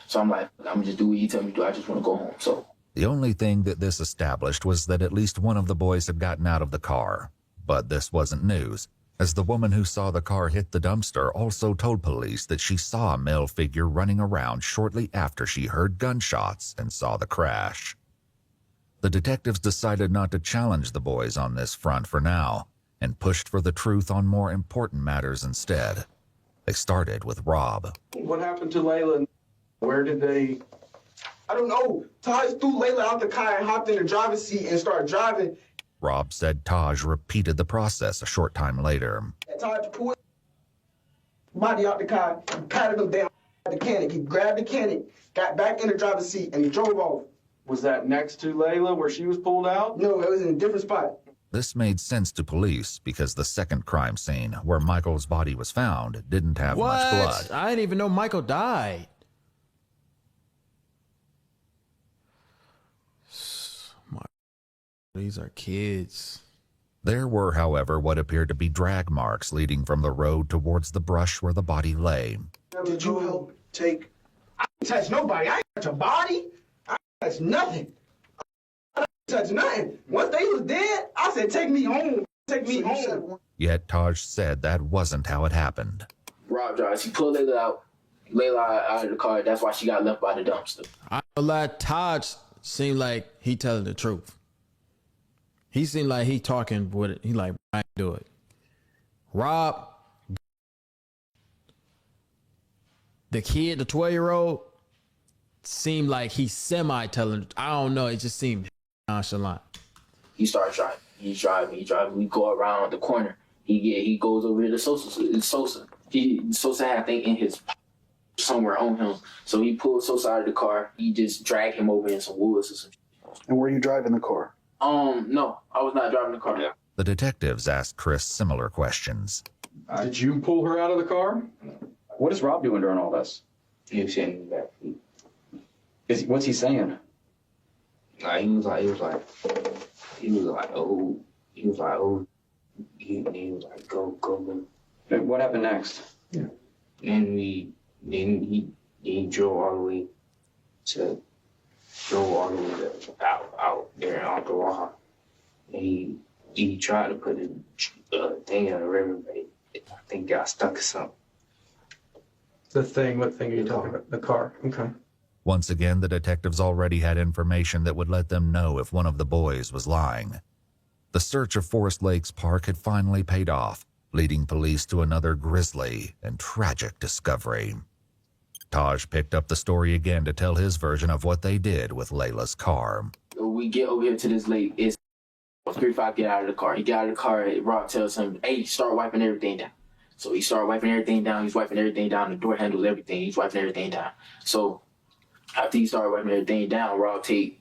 So I'm like, I'm gonna just do what he tell me to do. I just want to go home. So The only thing that this established was that at least one of the boys had gotten out of the car. But this wasn't news, as the woman who saw the car hit the dumpster also told police that she saw a male figure running around shortly after she heard gunshots and saw the crash. The detectives decided not to challenge the boys on this front for now, and pushed for the truth on more important matters instead. They started with Rob. What happened to Layla? Where did they... I don't know. Taj threw Layla out the car and hopped in the driver's seat and started driving. Rob said Taj repeated the process a short time later. Taj pulled body out the car, patted him down at the cannon. He grabbed the cannon, got back in the driver's seat, and he drove off. Was that next to Layla where she was pulled out? No, it was in a different spot. This made sense to police because the second crime scene, where Michael's body was found, didn't have much blood. I didn't even know Michael died. These are kids. There were, however, what appeared to be drag marks leading from the road towards the brush where the body lay. Did you help take... I didn't touch nobody. I didn't touch a body. I didn't touch nothing. I didn't touch nothing. Once they was dead, I said, take me home. Take me home. Yet Taj said that wasn't how it happened. Rob drives. He pulled Layla out of the car. That's why she got left by the dumpster. I let Taj seemed like he telling the truth. He seemed like he talking with it. He like, I ain't do it. Rob, the kid, the 12-year-old, seemed like he semi-telling. I don't know. It just seemed nonchalant. He started driving. He's driving. We go around the corner. He goes over here to Sosa. Sosa had, I think, in his somewhere on him. So he pulled Sosa out of the car. He just dragged him over in some woods or some shit. And were you driving the car? No, I was not driving the car. Yeah. The detectives asked Chris similar questions. Did you pull her out of the car? What is Rob doing during all this? He was sitting in the back. What's he saying? He was like, oh, go. What happened next? Yeah. And he drove all the way out there on the wall. And he tried to put a thing in the river, but I think got stuck or something. What thing are you talking about? The car. Okay. Once again, the detectives already had information that would let them know if one of the boys was lying. The search of Forest Lakes Park had finally paid off, leading police to another grisly and tragic discovery. Taj picked up the story again to tell his version of what they did with Layla's car. We get over here to this lake. It's 3-5, get out of the car. He got out of the car. Rob tells him, hey, start wiping everything down. So he started wiping everything down. He's wiping everything down. The door handles, everything. He's wiping everything down. So after he started wiping everything down, Rob takes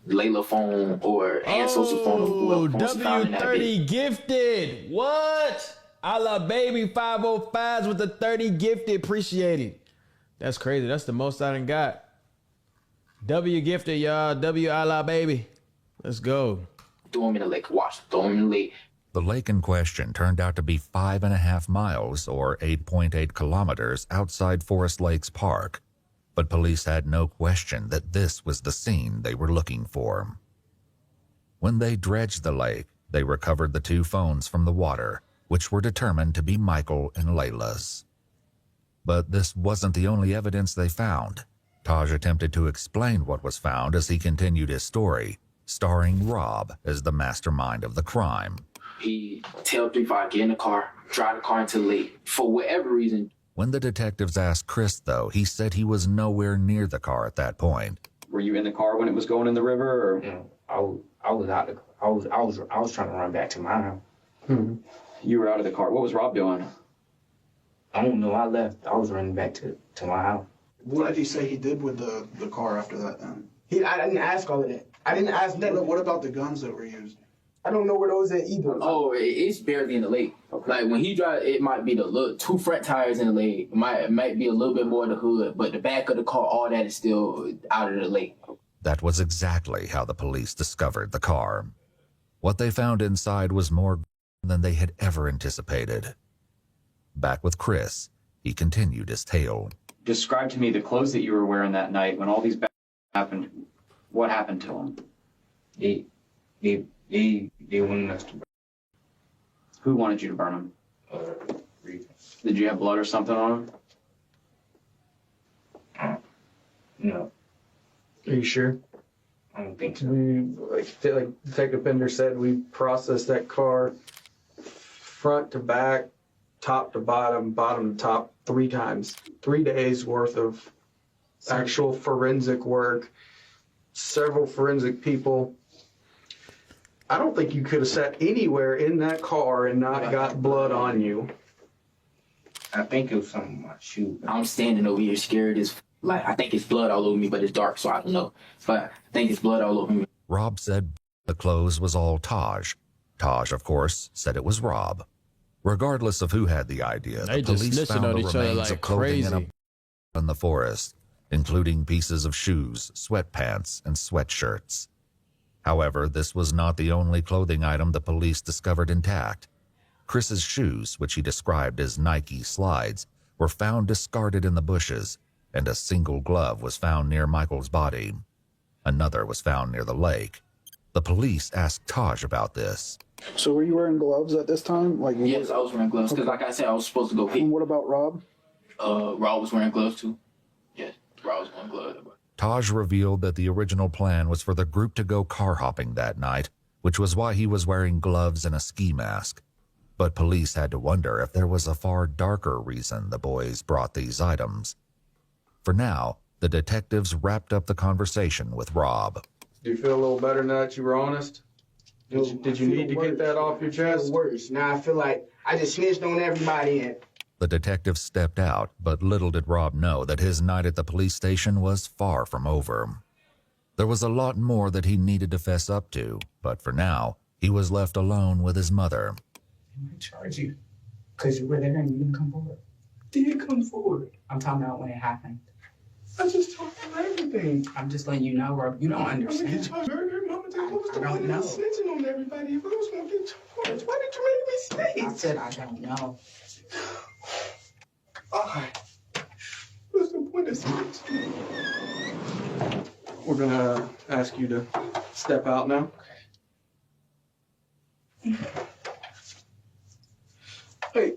Layla's phone and Sosa's phone. W30 gifted. What? I love baby 505s with the 30 gifted. Appreciate it. That's crazy. That's the most I done got. W gifted, y'all. W I love baby. Let's go. Throw him in the lake. Watch. Throw him in the lake. The lake in question turned out to be 5.5 miles or 8.8 kilometers outside Forest Lakes Park. But police had no question that this was the scene they were looking for. When they dredged the lake, they recovered the 2 phones from the water, which were determined to be Michael and Layla's. But this wasn't the only evidence they found. Taj attempted to explain what was found as he continued his story, starring Rob as the mastermind of the crime. He tell 3-5, get in the car, drive the car into the lake. For whatever reason. When the detectives asked Chris, though, he said he was nowhere near the car at that point. Were you in the car when it was going in the river? Or? No, I was out. I was trying to run back to my house. Hmm. You were out of the car. What was Rob doing? I don't know. I left. I was running back to my house. What did he say he did with the car after that then? I didn't ask all of that. I didn't ask that. What about the guns that were used? I don't know where those at either. Oh, it's barely in the lake. Okay. Like when he drive, it might be the 2 front tires in the lake. It might be a little bit more in the hood, but the back of the car, all that is still out of the lake. That was exactly how the police discovered the car. What they found inside was more than they had ever anticipated. Back with Chris, he continued his tale. Describe to me the clothes that you were wearing that night when all these bad happened. What happened to them? They wanted us to burn. Who wanted you to burn them? Did you have blood or something on them? No. Are you sure? I don't think so. Like Detective Bender said, we processed that car front to back, top to bottom, bottom to top 3 times. 3 days worth of actual forensic work, several forensic people. I don't think you could have sat anywhere in that car and not got blood on you. I think it was something on my shoe. I'm standing over here scared as like I think it's blood all over me, but it's dark, so I don't know. But I think it's blood all over me. Rob said the clothes was all Taj. Taj, of course, said it was Rob. Regardless of who had the idea, the police found the remains of clothing in the forest, including pieces of shoes, sweatpants, and sweatshirts. However, this was not the only clothing item the police discovered intact. Chris's shoes, which he described as Nike slides, were found discarded in the bushes, and a single glove was found near Michael's body. Another was found near the lake. The police asked Taj about this. So were you wearing gloves at this time? Yes, I was wearing gloves, because like I said, I was supposed to go pee. And what about Rob? Rob was wearing gloves too. Yes, Rob was wearing gloves. Taj revealed that the original plan was for the group to go car hopping that night, which was why he was wearing gloves and a ski mask. But police had to wonder if there was a far darker reason the boys brought these items. For now, the detectives wrapped up the conversation with Rob. Do you feel a little better now that you were honest? Did you need to get that off your chest? Worse. Now I feel like I just snitched on everybody and The detective stepped out, but little did Rob know that his night at the police station was far from over. There was a lot more that he needed to fess up to, but for now, he was left alone with his mother. I'm going to charge you because you were there and you didn't come forward. Did come forward. I'm talking about when it happened. I just told him everything. I'm just letting you know, Rob. You don't understand. I'm gonna get murder. Mama, I was the one know. snitching on everybody. If I was gonna get charged, why did you make me stay? I said I don't know. What's the point of snitching? We're gonna ask you to step out now. Hey,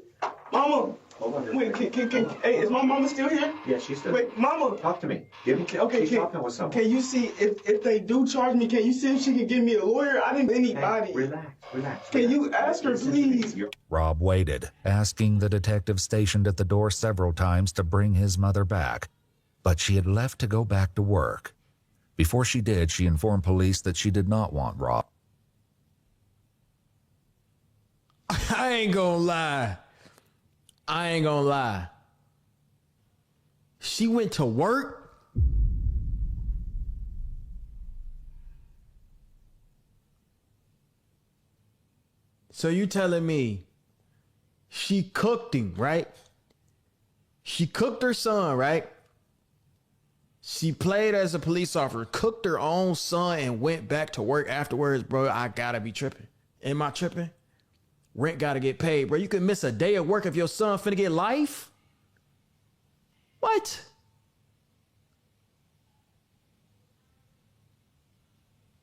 Mama. Wait, hey, is my mama still here? Yeah, she's still. Wait, Mama. Talk to me. She's talking with someone. Can you see if they do charge me? Can you see if she can give me a lawyer? I didn't anybody. Hey, relax. Can you ask her, please? Rob waited, asking the detective stationed at the door several times to bring his mother back, but she had left to go back to work. Before she did, she informed police that she did not want Rob. I ain't gonna lie. She went to work? So you telling me she cooked him, right? She cooked her son, right? She played as a police officer, cooked her own son, and went back to work afterwards, bro. I gotta be tripping. Am I tripping? Rent gotta get paid, bro. You could miss a day of work if your son finna get life? What?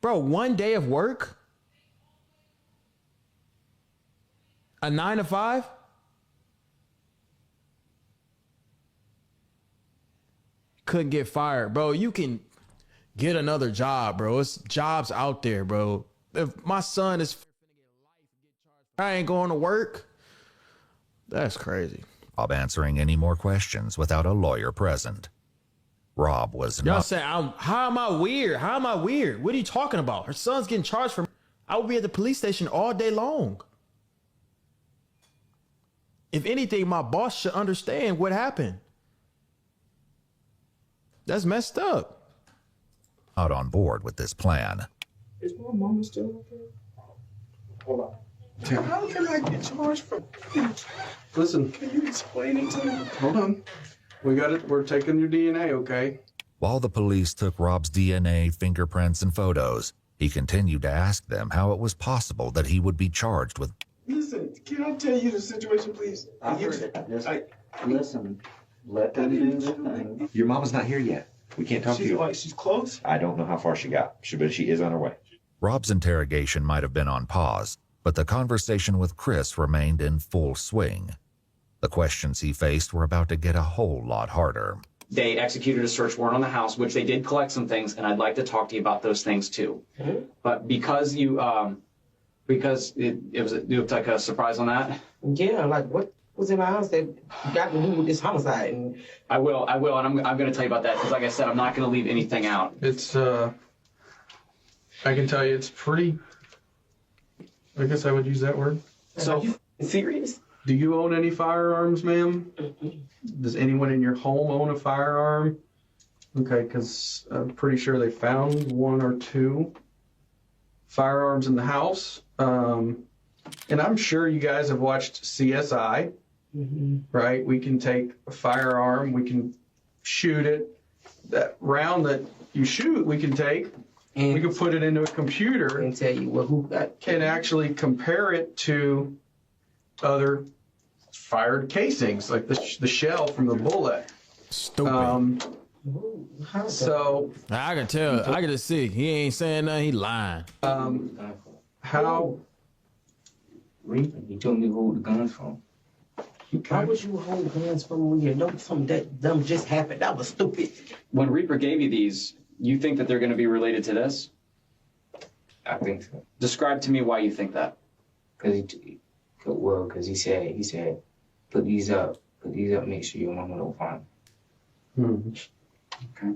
Bro, 1 day of work? A 9 to 5? couldn't get fired, bro. You can get another job, bro. It's jobs out there, bro. If my son is, I ain't going to work. That's crazy. Rob answering any more questions without a lawyer present. Rob was Y'all not. say, how am I weird? How am I weird? What are you talking about? Her son's getting charged for. I would be at the police station all day long. If anything, my boss should understand what happened. That's messed up. Not on board with this plan. Is my mama still okay? Hold on. How can I get charged for? Listen. Can you explain it to me? Hold on. We got it. We're taking your DNA, okay? While the police took Rob's DNA, fingerprints, and photos, he continued to ask them how it was possible that he would be charged with. Listen, can I tell you the situation, please? I heard it. Listen, let them do the thing. Your mama's not here yet. We can't talk to you. She's close? I don't know how far she got, but she is on her way. Rob's interrogation might have been on pause, but the conversation with Chris remained in full swing. The questions he faced were about to get a whole lot harder. They executed a search warrant on the house, which they did collect some things, and I'd like to talk to you about those things too. Mm-hmm. But because you, because it looked like a surprise on that. Yeah, like what was in my house that got to do with this homicide? And I will, and I'm going to tell you about that because, like I said, I'm not going to leave anything out. It's I can tell you, it's pretty. I guess I would use that word. So, are you serious? Do you own any firearms, ma'am? Does anyone in your home own a firearm? Okay, because I'm pretty sure they found one or two firearms in the house. And I'm sure you guys have watched CSI, right? We can take a firearm, we can shoot it. That round that you shoot, we can take. And we can put it into a computer and tell you who got, can actually compare it to other fired casings, like the shell from the bullet. Stupid. So I can tell. I can just see he ain't saying nothing. He lying. How? He told me to hold the guns from. Why would you hold guns from when you know something that dumb just happened? That was stupid. When Reaper gave you these, you think that they're going to be related to this? I think so. Describe to me why you think that. Because he said, put these up, make sure your mama don't find them. Okay.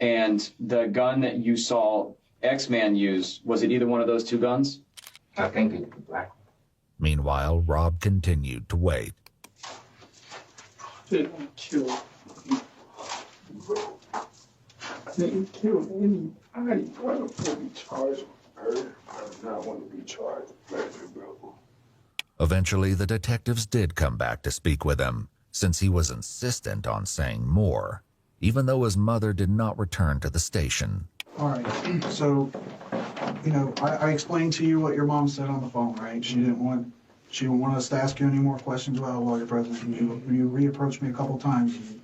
And the gun that you saw X-Man use, was it either one of those two guns? I think it was the black one. Meanwhile, Rob continued to wait. Didn't kill didn't kill anybody. I don't want to be charged with murder. I do not want to be charged with murder, bro. Eventually, the detectives did come back to speak with him, since he was insistent on saying more, even though his mother did not return to the station. All right, so, you know, I explained to you what your mom said on the phone, right? She didn't want us to ask you any more questions about a lawyer presence. You reapproached me a couple times. And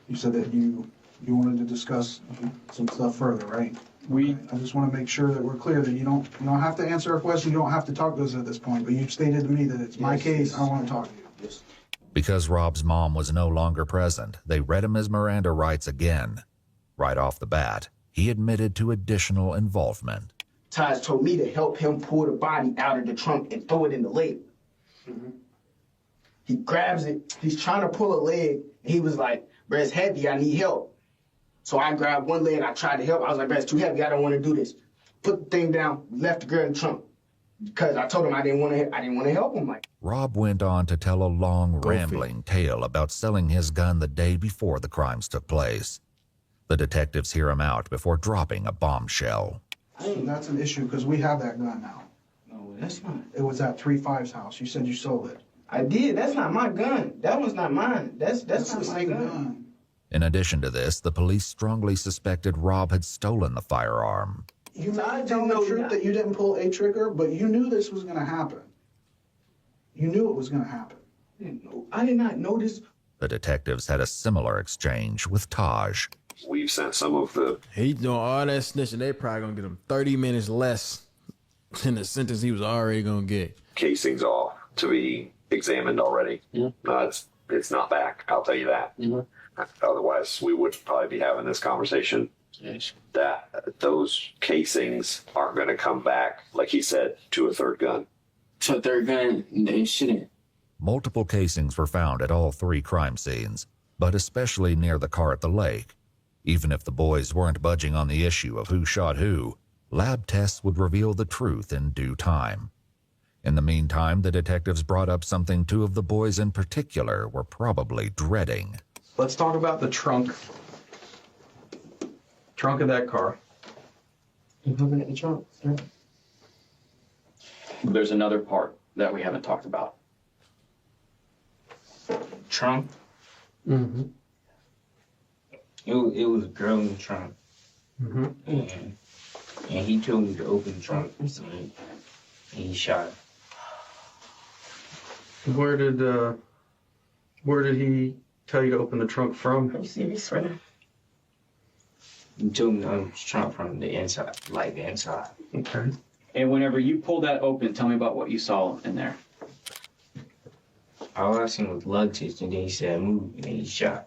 you said that you wanted to discuss some stuff further, right? I just want to make sure that we're clear that you don't have to answer a question. You don't have to talk to us at this point. But you've stated to me that it's my case. I want to talk to you. Yes. Because Rob's mom was no longer present, they read him his Miranda rights again. Right off the bat, he admitted to additional involvement. Taj told me to help him pull the body out of the trunk and throw it in the lake. He grabs it. He's trying to pull a leg. And he was like, "Bro, it's heavy. I need help." So I grabbed one leg. I tried to help. I was like, "Bro, it's too heavy. I don't want to do this." Put the thing down. Left the girl in the trunk because I told him I didn't want to help him. Like, Rob went on to tell a long, rambling tale about selling his gun the day before the crimes took place. The detectives hear him out before dropping a bombshell. So that's an issue because we have that gun now. No, that's not. It was at 3-5's house. You said you sold it. I did. That's not my gun. That one's not mine. That's not my gun. In addition to this, the police strongly suspected Rob had stolen the firearm. You might tell the truth that you didn't pull a trigger, but you knew this was going to happen. You knew it was going to happen. I did not know this. The detectives had a similar exchange with Taj. We've sent some of the... He doing all that snitching. They probably going to get him 30 minutes less than the sentence he was already going to get. casings off to be examined already. It's not back, I'll tell you that. Otherwise, we wouldn't probably be having this conversation. That those casings aren't going to come back, like he said, to a third gun. To a third gun, they shouldn't. Multiple casings were found at all 3 crime scenes, but especially near the car at the lake. Even if the boys weren't budging on the issue of who shot who, lab tests would reveal the truth in due time. In the meantime, the detectives brought up something 2 of the boys in particular were probably dreading. Let's talk about the trunk. Trunk of that car. You looking at the trunk, sir? There's another part that we haven't talked about. Trunk? Mm-hmm. It was a girl in the trunk. Mm-hmm. And he told me to open the trunk, and he shot her. Where did he tell you to open the trunk from? You see this right now? He told me to open the trunk from the inside, like the inside. Okay. And whenever you pulled that open, tell me about what you saw in there. All I seen was luggage, and then he said move, and then he shot.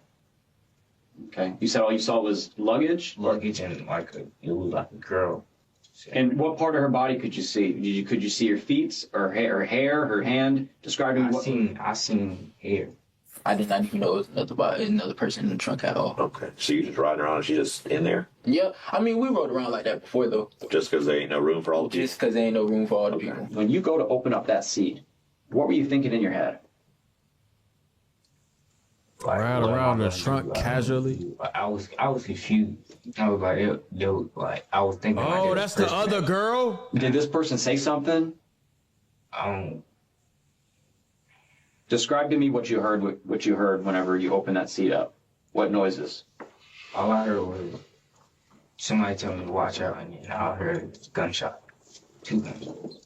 Okay. You said all you saw was luggage? Luggage and it was like a girl. And what part of her body could you see? Could you see her feet, or hair, her hand? Describe to me I seen hair. I did not even know it was another person in the trunk at all. Okay. So you just riding around and she's just in there? Yeah. I mean, we rode around like that before, though. Just because there ain't no room for all the people? Just because there ain't no room for all the people. When you go to open up that seat, what were you thinking in your head? Ride around the trunk casually. I was confused. I was like, I was thinking. Oh, that's the other girl? Did this person say something? Describe to me what you heard whenever you opened that seat up. What noises? All I heard was somebody tell me to watch out, and then I heard a gunshot. 2 gunshots.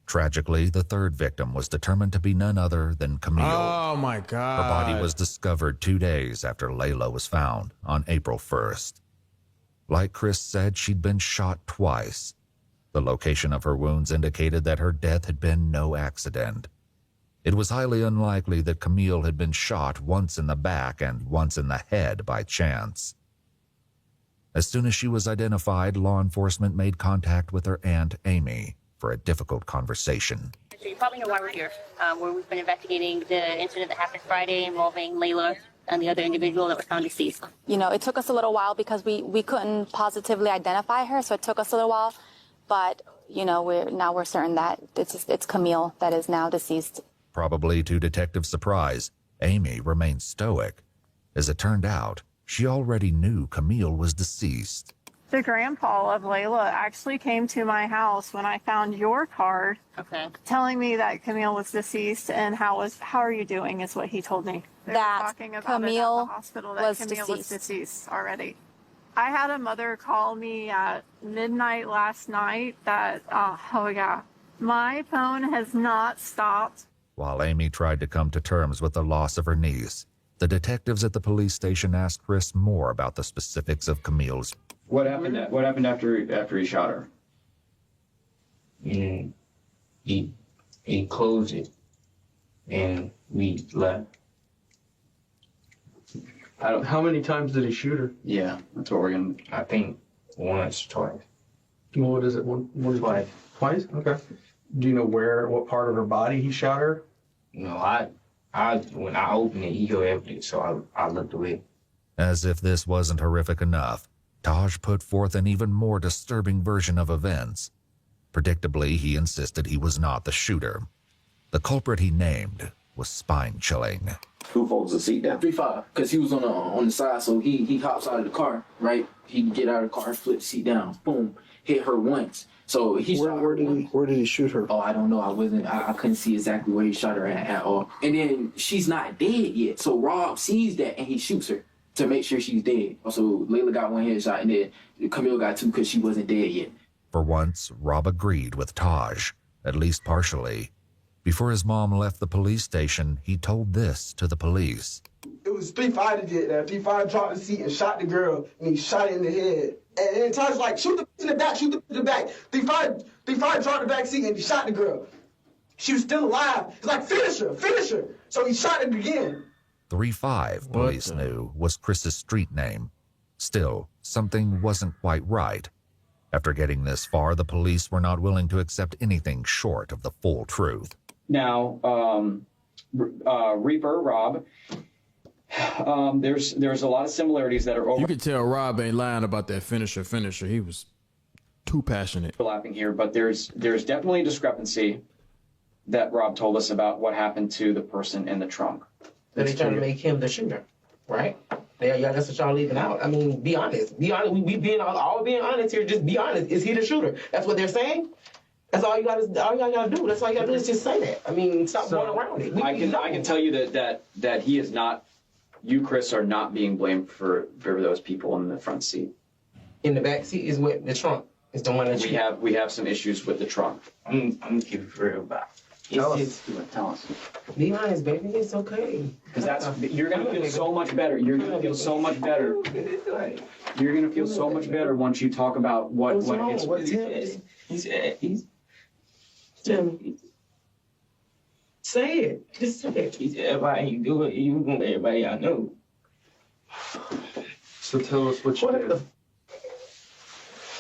Tragically, the 3rd victim was determined to be none other than Camille. Oh, my God. Her body was discovered 2 days after Layla was found on April 1st. Like Chris said, she'd been shot twice. The location of her wounds indicated that her death had been no accident. It was highly unlikely that Camille had been shot once in the back and once in the head by chance. As soon as she was identified, law enforcement made contact with her aunt, Amy, for a difficult conversation. So you probably know why we're here, where we've been investigating the incident that happened Friday involving Layla and the other individual that was found deceased. You know, it took us a little while because we couldn't positively identify her, so it took us a little while. But, you know, we're certain that it's Camille that is now deceased. Probably to detective surprise, Amy remained stoic. As it turned out, she already knew Camille was deceased. The grandpa of Layla actually came to my house when I found your card, telling me that Camille was deceased, and how are you doing is what he told me. They were talking about Camille it at the hospital, that Camille was deceased already. I had a mother call me at midnight last night that, my phone has not stopped. While Amy tried to come to terms with the loss of her niece, the detectives at the police station asked Chris more about the specifics of Camille's. What happened after he shot her? He closed it, and we left. How many times did he shoot her? Yeah, that's what we're gonna. I think once, twice. Well, what is it? One twice. Twice? Okay. Do you know what part of her body he shot her? No, when I opened it, he go evidence, so I looked away. As if this wasn't horrific enough, Taj put forth an even more disturbing version of events. Predictably, he insisted he was not the shooter. The culprit he named was spine-chilling. Who folds the seat down? 3-5, because he was on the side, so he hops out of the car, right? He can get out of the car, flip the seat down, boom, hit her once. So he shot her. Where did he shoot her? Oh, I don't know. I couldn't see exactly where he shot her at all. And then she's not dead yet, so Rob sees that and he shoots her to make sure she's dead. So Layla got 1 headshot, and then Camille got 2 because she wasn't dead yet. For once, Rob agreed with Taj, at least partially. Before his mom left the police station, he told this to the police. It was 3-5 that did that. 3-5 dropped the seat and shot the girl, and he shot her in the head. And Taj was like, shoot the in the back, shoot the in the back. 3-5 dropped the back seat and he shot the girl. She was still alive. He's like, finish her. So he shot her again. 3-5, police knew, was Chris's street name. Still, something wasn't quite right. After getting this far, the police were not willing to accept anything short of the full truth. Now, Reaper, Rob, there's a lot of similarities that are You could tell Rob ain't lying about that finisher. He was too passionate. overlapping here, but there's definitely a discrepancy that Rob told us about what happened to the person in the trunk. That they trying to make him the shooter, right? Yeah, that's what y'all leaving out. I mean, be honest. Be honest. We being all being honest here. Just be honest. Is he the shooter? That's what they're saying. That's all you got to do. That's all you got to do is just say that. I mean, stop going around it. I can tell you that he is not. You, Chris, are not being blamed for those people in the front seat. In the back seat is what the trunk is the one that we have some issues with the trunk. I'm gonna keep it real about. Tell us. Be honest, baby. It's okay. Because you're gonna feel so much better. You're gonna feel so much better. You're gonna feel so much better once you talk about what he's. Tell me. Say it. Just say it. He said, if I ain't do it, you gonna let everybody I know. So tell us what you did.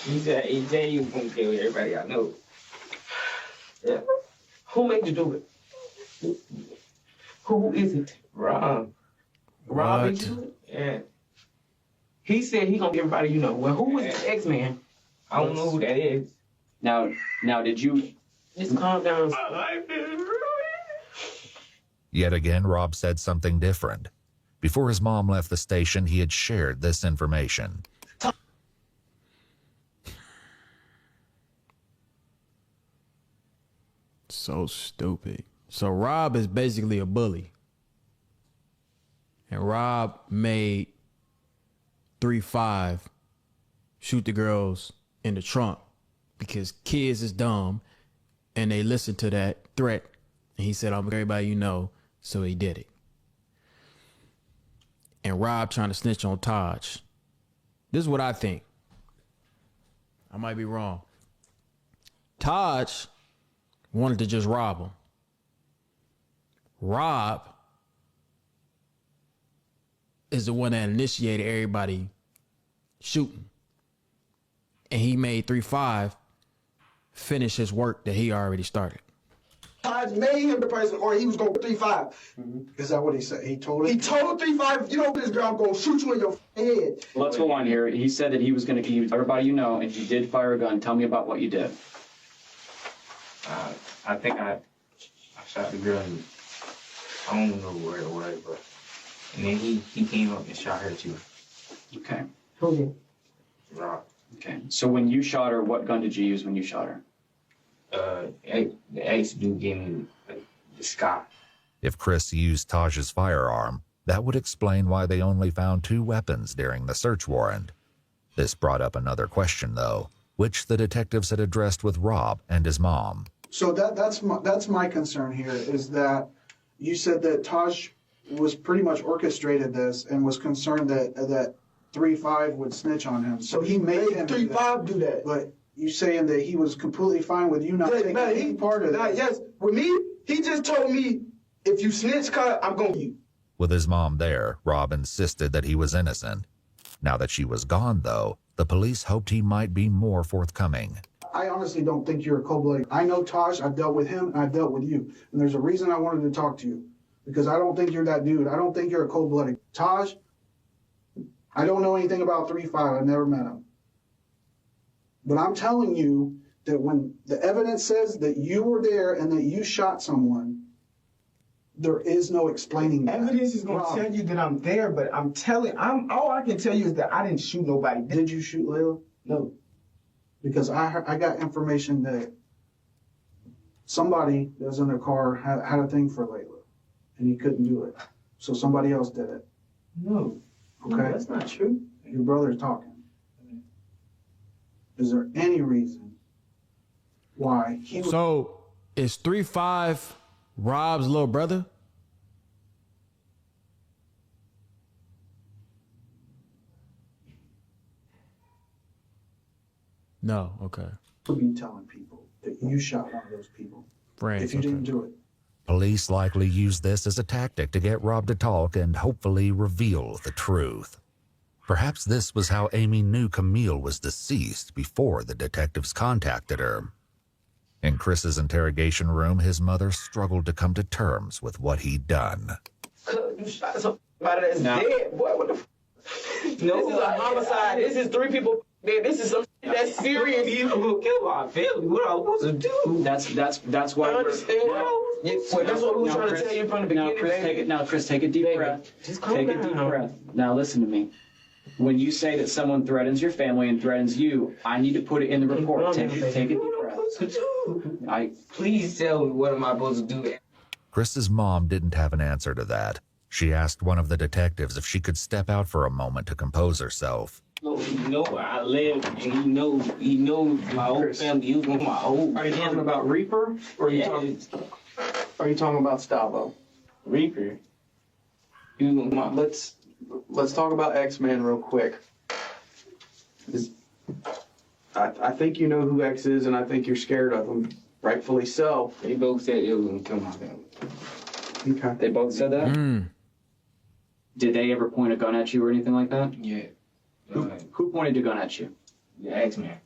He said he was gonna tell everybody I know. Yeah. Who made you do it? Who is it? Rob. Rob made you do it? Yeah. He said he gonna get everybody you know. Well, who is the X-Man? I don't know who that is. Now, did you... Just calm down. Yet again, Rob said something different. Before his mom left the station, he had shared this information. So stupid. So Rob is basically a bully. And Rob made 3-5 shoot the girls in the trunk because kids is dumb and they listened to that threat. And he said, I'm everybody you know, so he did it. And Rob trying to snitch on Taj. This is what I think. I might be wrong. Taj wanted to just rob him. Rob is the one that initiated everybody shooting. And he made 3-5 finish his work that he already started. Taj made him the person, or he was going 3-5. Is that what he said? He told him? He told 3-5, you know this girl, I'm going to shoot you in your head. Let's go on here. He said that he was going to keep everybody you know, and you did fire a gun. Tell me about what you did. I think I shot the girl. I don't know where it was, but and then he came up and shot her too. Okay. Who did? Rob. Okay. So when you shot her, what gun did you use when you shot her? The ex dude gave me the Scott. If Chris used Taj's firearm, that would explain why they only found 2 weapons during the search warrant. This brought up another question, though, which the detectives had addressed with Rob and his mom. So that's my concern here, is that you said that Taj was pretty much orchestrated this and was concerned that 3-5 would snitch on him. So he made him 3-5 do that. But you saying that he was completely fine with you not taking any part of that? Yes, with me, he just told me, if you snitch, I'm going to you. With his mom there, Rob insisted that he was innocent. Now that she was gone, though, the police hoped he might be more forthcoming. I honestly don't think you're a cold-blooded. I know Taj, I've dealt with him, and I've dealt with you. And there's a reason I wanted to talk to you. Because I don't think you're that dude. I don't think you're a cold-blooded. Taj, I don't know anything about 3-5. I've never met him. But I'm telling you that when the evidence says that you were there and that you shot someone, there is no explaining that. Evidence is going to tell you that I'm there, but all I can tell you is that I didn't shoot nobody. Did you shoot Layla? No. Because I got information that somebody that was in their car had a thing for Layla, and he couldn't do it. So somebody else did it. No. Okay? No, that's not true. Your brother's talking. Is there any reason why he... So, is 3-5 Rob's little brother? No, okay. Would be telling people that you shot one of those people. Friends, if you didn't do it. Police likely used this as a tactic to get Rob to talk and hopefully reveal the truth. Perhaps this was how Amy knew Camille was deceased before the detectives contacted her. In Chris's interrogation room, his mother struggled to come to terms with what he'd done. You shot somebody that's dead, boy. What the No, this is a homicide. This is 3 people dead. This is some that's serious. You gonna kill my family. What am I supposed to do? That's why. I understand. That's what we were trying to tell you from the beginning. Chris, take a deep breath. Just calm take down. a deep breath. Now listen to me. When you say that someone threatens your family and threatens you, I need to put it in the report. Take a deep breath. Please tell me what am I supposed to do? Chris's mom didn't have an answer to that. She asked one of the detectives if she could step out for a moment to compose herself. No, he know where I live, and he knows my whole family. He was my whole. Are you talking about Reaper, or are you talking about Stavo? Reaper. Let's talk about X-Men real quick. I think you know who X is, and I think you're scared of him. Rightfully so. They both said it was gonna kill my family. Okay. They both said that? Did they ever point a gun at you or anything like that? Yeah. Who pointed a gun at you? The X-Men.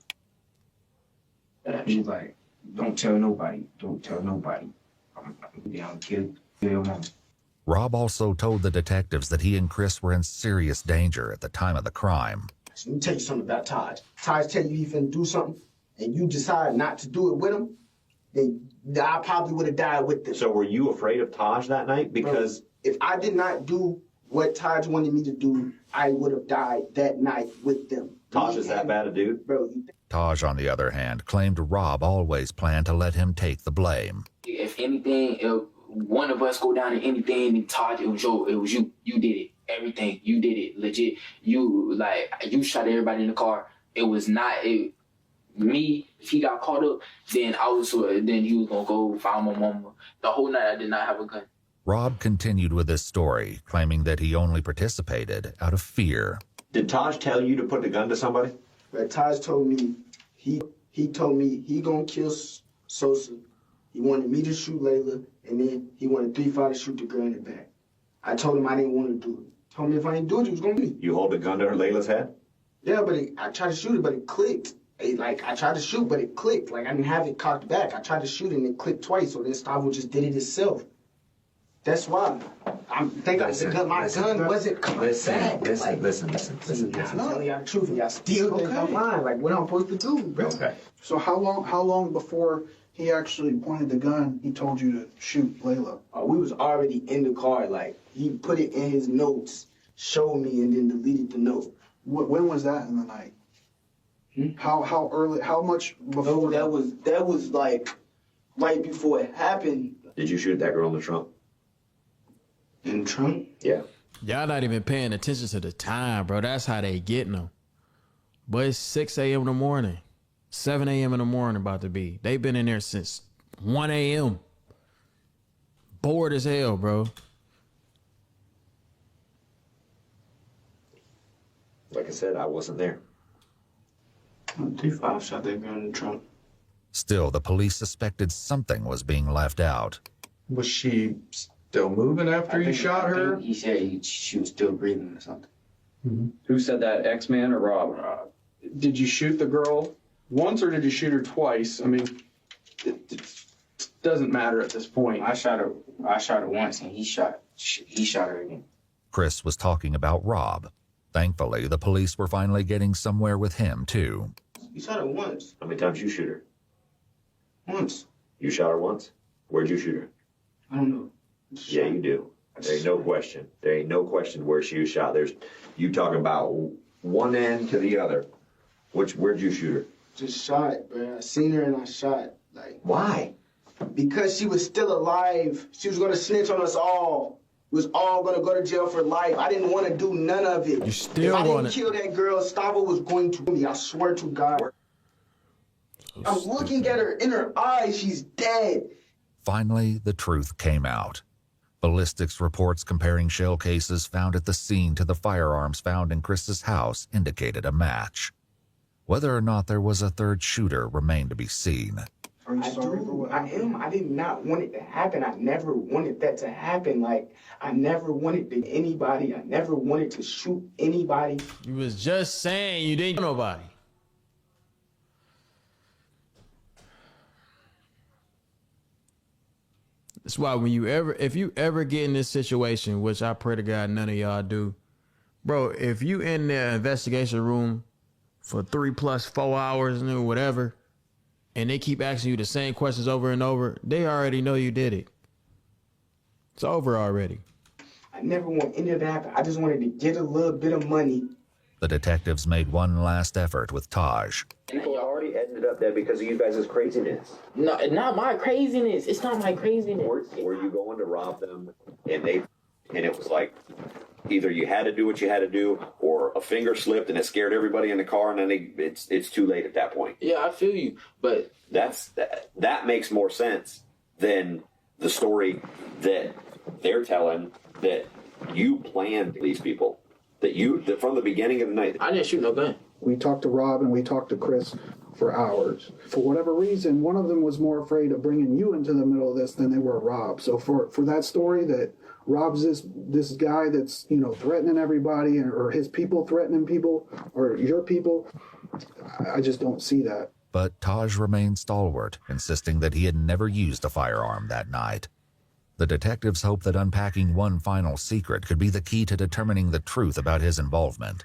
He was like, don't tell nobody. Don't tell nobody. I'm gonna kill your mom. Rob also told the detectives that he and Chris were in serious danger at the time of the crime. Let me tell you something about Taj. Taj tell you he finna do something, and you decide not to do it with him, then I probably would have died with them. So were you afraid of Taj that night? Because if I did not do what Taj wanted me to do, I would have died that night with them. Taj is that bad a dude? Bro, Taj, on the other hand, claimed Rob always planned to let him take the blame. If anything, if one of us go down in anything, and Todd, it was you. You did it. Everything. You did it. Legit. You shot everybody in the car. It was not me. If he got caught up, then he was gonna go find my mama. The whole night I did not have a gun. Rob continued with his story, claiming that he only participated out of fear. Did Taj tell you to put the gun to somebody? But Taj told me, he told me he gonna kill Sosa. He wanted me to shoot Layla, and then he wanted 3-5 to shoot the girl in the back. I told him I didn't want to do it. Told me if I didn't do it, he was gonna be. You hold the gun to Layla's head? Yeah, but I tried to shoot it, but it clicked. I tried to shoot, but it clicked. I didn't have it cocked back. I tried to shoot it, and it clicked twice, so then Stavo just did it himself. That's why. I think my gun wasn't cocked back. Listen. I'm telling y'all the truth, and y'all still think I'm lying. What I'm supposed to do, bro? Okay. So how long before he actually pointed the gun, he told you to shoot Layla? We was already in the car. He put it in his notes, showed me, and then deleted the note. When was that in the night? How early? How much before? No, that was right before it happened. Did you shoot that girl in the trunk? In the trunk? Yeah. Y'all not even paying attention to the time, bro. That's how they getting them. But it's 6 a.m. in the morning. 7 a.m. in the morning about to be. They've been in there since 1 a.m. Bored as hell, bro. Like I said, I wasn't there. 3-5 shot that girl in the trunk. Still, the police suspected something was being left out. Was she still moving after you shot her? He said she was still breathing or something. Mm-hmm. Who said that, X-Man or Rob? Did you shoot the girl once or did you shoot her twice? I mean, it doesn't matter at this point. I shot her once, and he shot her again. Chris was talking about Rob. Thankfully, the police were finally getting somewhere with him, too. You shot her once. How many times you shoot her? Once. You shot her once? Where'd you shoot her? I don't know. Yeah, you do. There ain't no question. There ain't no question where she was shot. There's you talking about one end to the other. Where'd you shoot her? Just shot, bro. I seen her and I shot. Why? Because she was still alive. She was gonna snitch on us all. We was all gonna go to jail for life. I didn't want to do none of it. You still if I want didn't kill that girl, Stavo was going to me. I swear to God. I'm looking at her in her eyes. She's dead. Finally, the truth came out. Ballistics reports comparing shell cases found at the scene to the firearms found in Chris's house indicated a match. Whether or not there was a third shooter remained to be seen. Are you sorry for what happened? I did not want it to happen. I never wanted that to happen. Like, I never wanted to anybody. I never wanted to shoot anybody. You was just saying you didn't know nobody. That's why if you ever get in this situation, which I pray to God none of y'all do, bro, if you in the investigation room for 3 + 4 hours and whatever, and they keep asking you the same questions over and over, they already know you did it. It's over already. I never want any of that to happen. I just wanted to get a little bit of money. The detectives made one last effort with Taj. People already ended up there because of you guys' craziness. No, not my craziness. It's not my craziness. Were you going to rob them and it was like either you had to do what you had to do or a finger slipped and it scared everybody in the car and then it's too late at that point. Yeah, I feel you, but that makes more sense than the story that they're telling, that you planned these people, that from the beginning of the night. I didn't shoot no gun. We talked to Rob and we talked to Chris for hours. For whatever reason, one of them was more afraid of bringing you into the middle of this than they were Rob. So for that story that Rob's this guy that's, you know, threatening everybody, or his people threatening people, or your people, I just don't see that. But Taj remained stalwart, insisting that he had never used a firearm that night. The detectives hoped that unpacking one final secret could be the key to determining the truth about his involvement.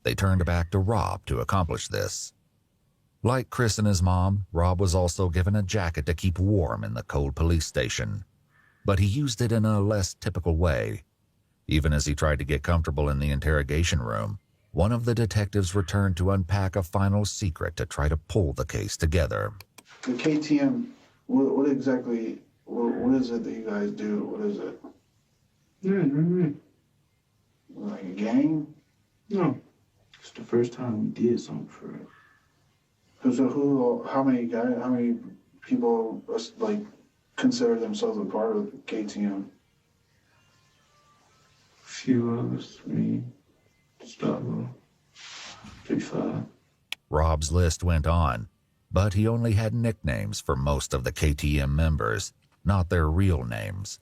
They turned back to Rob to accomplish this. Like Chris and his mom, Rob was also given a jacket to keep warm in the cold police station. But he used it in a less typical way. Even as he tried to get comfortable in the interrogation room, one of the detectives returned to unpack a final secret to try to pull the case together. The KTM, what exactly, what is it that you guys do? What is it? Like a gang? No. It's the first time we did something for it. So how many people, like, consider themselves a part of KTM? A few of us, me, Gustavo, 3-5. Rob's list went on, but he only had nicknames for most of the KTM members, not their real names.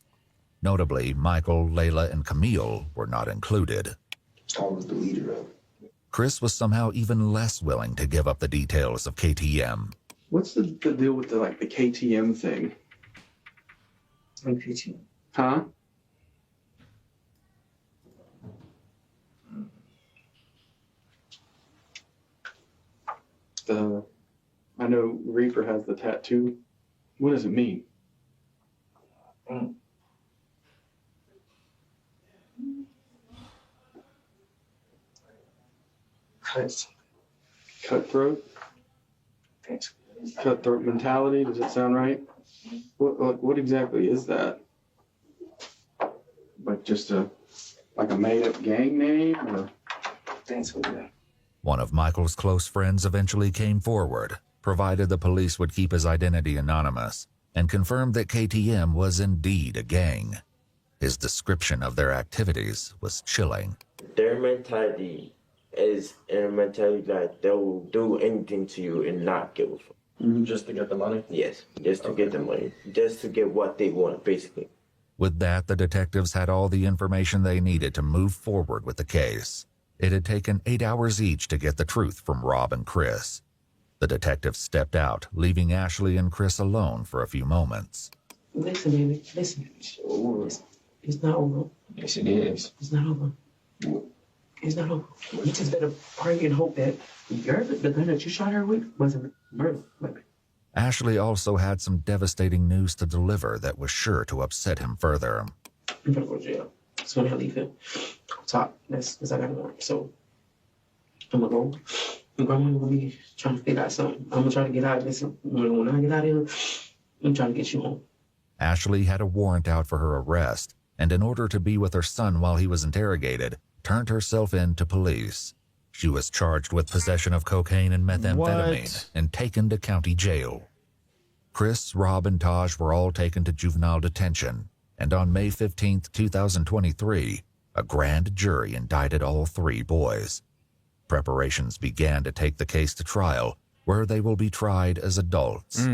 Notably, Michael, Layla, and Camille were not included. I was the leader of it. Chris was somehow even less willing to give up the details of KTM. What's the deal with the KTM thing? Like KTM. Huh? I know Reaper has the tattoo. What does it mean? Cutthroat? Cutthroat mentality, does it sound right? What exactly is that? Like just a made-up gang name, or? One of Michael's close friends eventually came forward, provided the police would keep his identity anonymous, and confirmed that KTM was indeed a gang. His description of their activities was chilling. Their mentality is a mentality that they will do anything to you and not give a fuck. Just to get the money? Yes, just to get the money. Just to get what they want, basically. With that, the detectives had all the information they needed to move forward with the case. It had taken 8 hours each to get the truth from Rob and Chris. The detectives stepped out, leaving Ashley and Chris alone for a few moments. Listen, baby, listen. It's not over. Yes, it is. It's not over. It's not over. You just better pray and hope that the gun that you shot her with wasn't murder weapon. Ashley also had some devastating news to deliver that was sure to upset him further. I'm gonna go to jail. So when I leave him, top. That's I gotta work. So I'm gonna go. My grandma gonna be trying to figure out something. I'm gonna try to get out of this. When I get out of here, I'm trying to get you home. Ashley had a warrant out for her arrest, and in order to be with her son while he was interrogated, turned herself in to police. She was charged with possession of cocaine and methamphetamine and taken to county jail. Chris, Rob, and Taj were all taken to juvenile detention, and on May 15, 2023, a grand jury indicted all 3 boys. Preparations began to take the case to trial, where they will be tried as adults.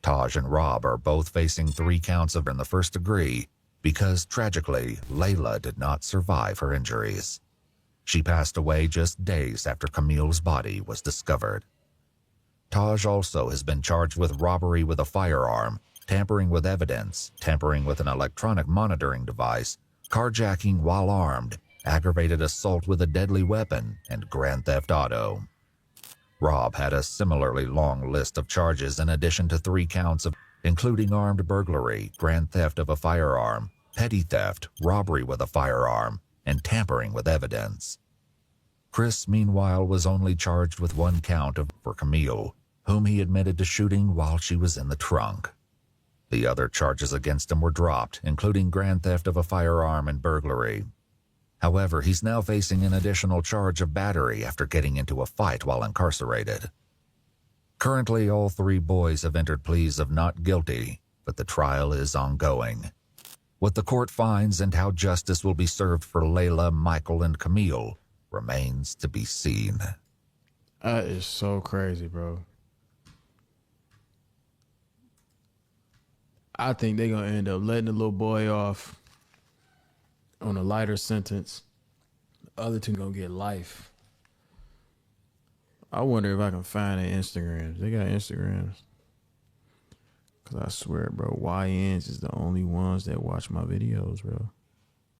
Taj and Rob are both facing 3 counts of in the first degree because, tragically, Layla did not survive her injuries. She passed away just days after Camille's body was discovered. Taj also has been charged with robbery with a firearm, tampering with evidence, tampering with an electronic monitoring device, carjacking while armed, aggravated assault with a deadly weapon, and grand theft auto. Rob had a similarly long list of charges in addition to 3 counts of including armed burglary, grand theft of a firearm, petty theft, robbery with a firearm, and tampering with evidence. Chris, meanwhile, was only charged with 1 count for Camille, whom he admitted to shooting while she was in the trunk. The other charges against him were dropped, including grand theft of a firearm and burglary. However, he's now facing an additional charge of battery after getting into a fight while incarcerated. Currently, all 3 boys have entered pleas of not guilty, but the trial is ongoing. What the court finds and how justice will be served for Layla, Michael, and Camille remains to be seen. That is so crazy, bro. I think they're going to end up letting the little boy off on a lighter sentence. The other 2 going to get life. I wonder if I can find their Instagrams. They got Instagrams. Because I swear, bro, YNs is the only ones that watch my videos, bro.